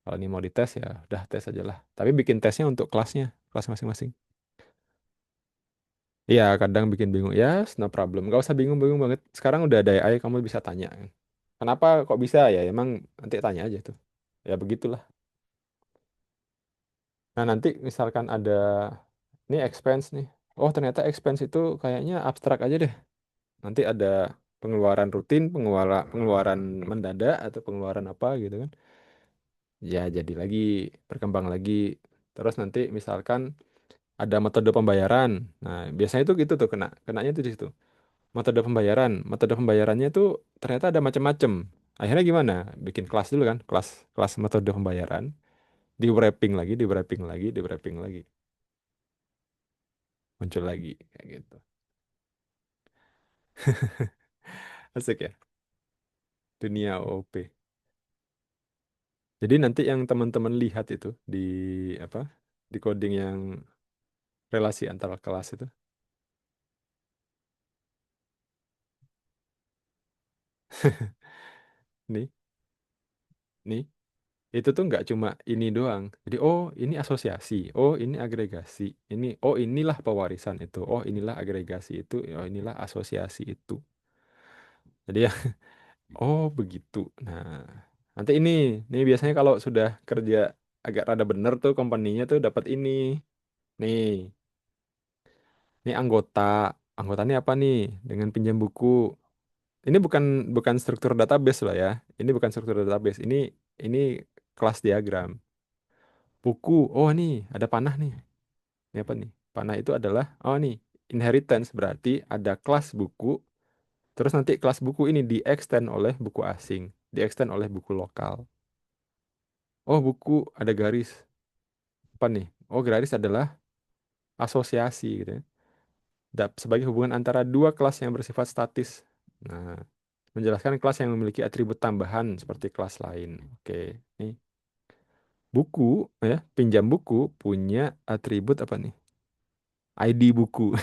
Kalau ini mau dites ya udah tes aja lah. Tapi bikin tesnya untuk kelasnya, kelas masing-masing. Iya, kadang bikin bingung. Ya, no problem. Gak usah bingung-bingung banget. Sekarang udah ada AI, kamu bisa tanya. Kenapa kok bisa ya? Emang nanti tanya aja tuh. Ya begitulah. Nah, nanti misalkan ada ini expense nih. Oh, ternyata expense itu kayaknya abstrak aja deh. Nanti ada pengeluaran rutin, pengeluaran mendadak atau pengeluaran apa gitu kan. Ya, jadi lagi berkembang lagi. Terus nanti misalkan ada metode pembayaran. Nah, biasanya itu gitu tuh kenanya tuh di situ. Metode pembayaran. Metode pembayarannya itu ternyata ada macam-macam. Akhirnya gimana? Bikin kelas dulu kan, kelas kelas metode pembayaran, di wrapping lagi, di wrapping lagi, di wrapping lagi, muncul lagi kayak gitu. Asik ya, dunia OP. Jadi nanti yang teman-teman lihat itu di apa? Di coding yang relasi antara kelas itu. Nih, nih, itu tuh nggak cuma ini doang. Jadi, oh ini asosiasi, oh ini agregasi, ini, oh inilah pewarisan itu, oh inilah agregasi itu, oh inilah asosiasi itu. Jadi ya, oh begitu. Nah, nanti ini biasanya kalau sudah kerja agak rada bener tuh company-nya tuh dapat ini. Nih, ini anggota. Anggota ini apa nih? Dengan pinjam buku. Ini bukan bukan struktur database loh ya. Ini bukan struktur database. Ini kelas diagram. Buku. Oh nih, ada panah nih. Ini apa nih? Panah itu adalah oh nih, inheritance berarti ada kelas buku. Terus nanti kelas buku ini di-extend oleh buku asing, di-extend oleh buku lokal. Oh, buku ada garis. Apa nih? Oh, garis adalah asosiasi gitu ya. Sebagai hubungan antara dua kelas yang bersifat statis. Nah, menjelaskan kelas yang memiliki atribut tambahan seperti kelas lain. Oke, nih buku ya, pinjam buku punya atribut apa nih? ID buku.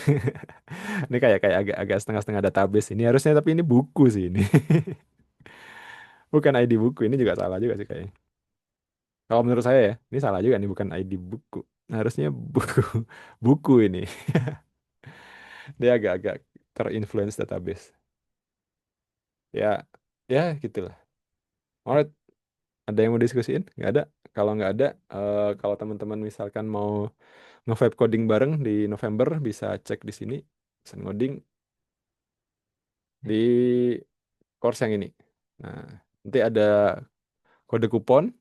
Ini kayak kayak agak setengah-setengah database ini harusnya tapi ini buku sih ini. Bukan ID buku, ini juga salah juga sih kayaknya. Kalau menurut saya ya, ini salah juga nih bukan ID buku. Harusnya buku buku ini. Dia agak-agak terinfluence database. Ya, ya gitulah. Alright, ada yang mau diskusiin? Nggak ada. Kalau nggak ada, kalau teman-teman misalkan mau nge-vibe coding bareng di November, bisa cek di sini, Dosen Ngoding di course yang ini. Nah, nanti ada kode kupon.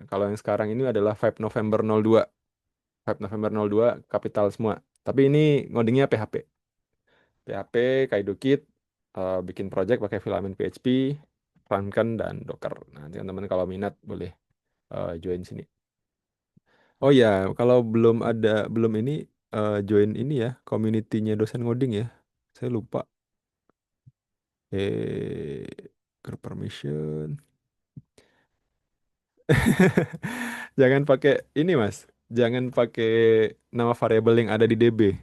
Kalau yang sekarang ini adalah Vibe November 02. Vibe November 02 kapital semua. Tapi ini ngodingnya PHP. PHP, Kaido Kit, bikin project pakai filamen PHP, Runken, dan Docker. Nah, teman-teman kalau minat boleh join sini. Oh ya, kalau belum ini join ini ya, community-nya dosen ngoding ya. Saya lupa. Group permission. Jangan pakai ini, Mas. Jangan pakai nama variabel yang ada di DB.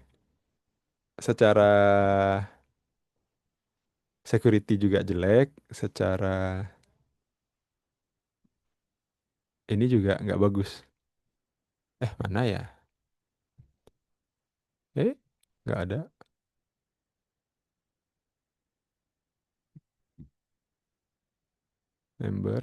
Secara security juga jelek, secara ini juga nggak bagus. Mana ya? Eh, nggak ada member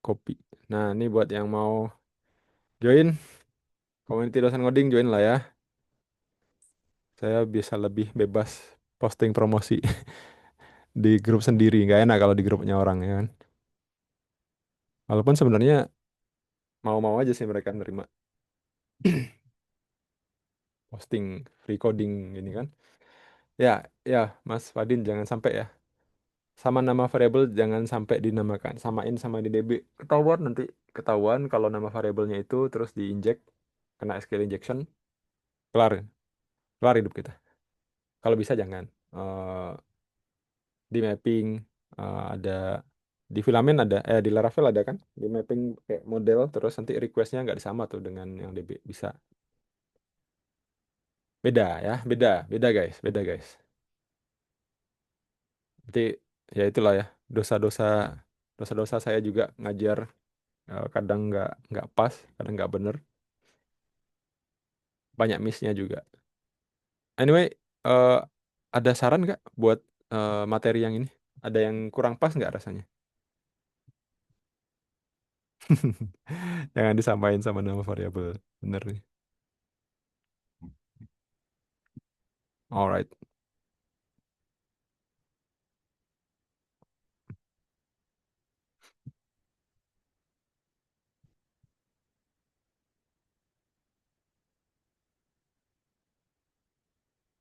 copy. Nah, ini buat yang mau join community dosen ngoding join lah ya. Saya bisa lebih bebas posting promosi di grup sendiri. Nggak enak kalau di grupnya orang ya kan. Walaupun sebenarnya mau-mau aja sih mereka nerima posting free coding gini kan. Ya, ya, Mas Fadin jangan sampai ya. Sama nama variabel jangan sampai dinamakan. Samain sama di DB. Ketahuan nanti. Ketahuan kalau nama variabelnya itu terus diinjek, kena SQL injection, kelar. Kelar hidup kita. Kalau bisa jangan. Eh, di mapping ada di filamen ada di Laravel ada kan di mapping kayak model terus nanti requestnya nggak sama tuh dengan yang DB bisa beda ya beda beda guys beda guys nanti ya itulah ya dosa-dosa dosa-dosa saya juga ngajar kadang nggak pas kadang nggak bener banyak missnya juga anyway eh, ada saran nggak buat materi yang ini ada yang kurang pas nggak rasanya jangan disamain sama nama variabel bener nih alright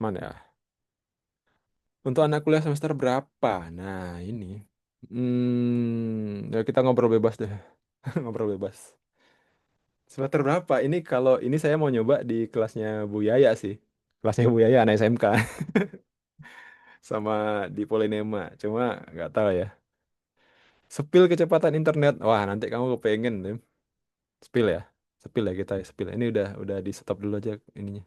Mana ya? Untuk anak kuliah semester berapa? Nah, ini. Ya kita ngobrol bebas deh. Ngobrol bebas. Semester berapa? Ini kalau ini saya mau nyoba di kelasnya Bu Yaya sih. Kelasnya Bu Yaya anak SMK sama di Polinema. Cuma nggak tahu ya. Sepil kecepatan internet. Wah, nanti kamu kepengen, Tim. Spill ya. Spill ya kita ya, spill. Ini udah di stop dulu aja ininya.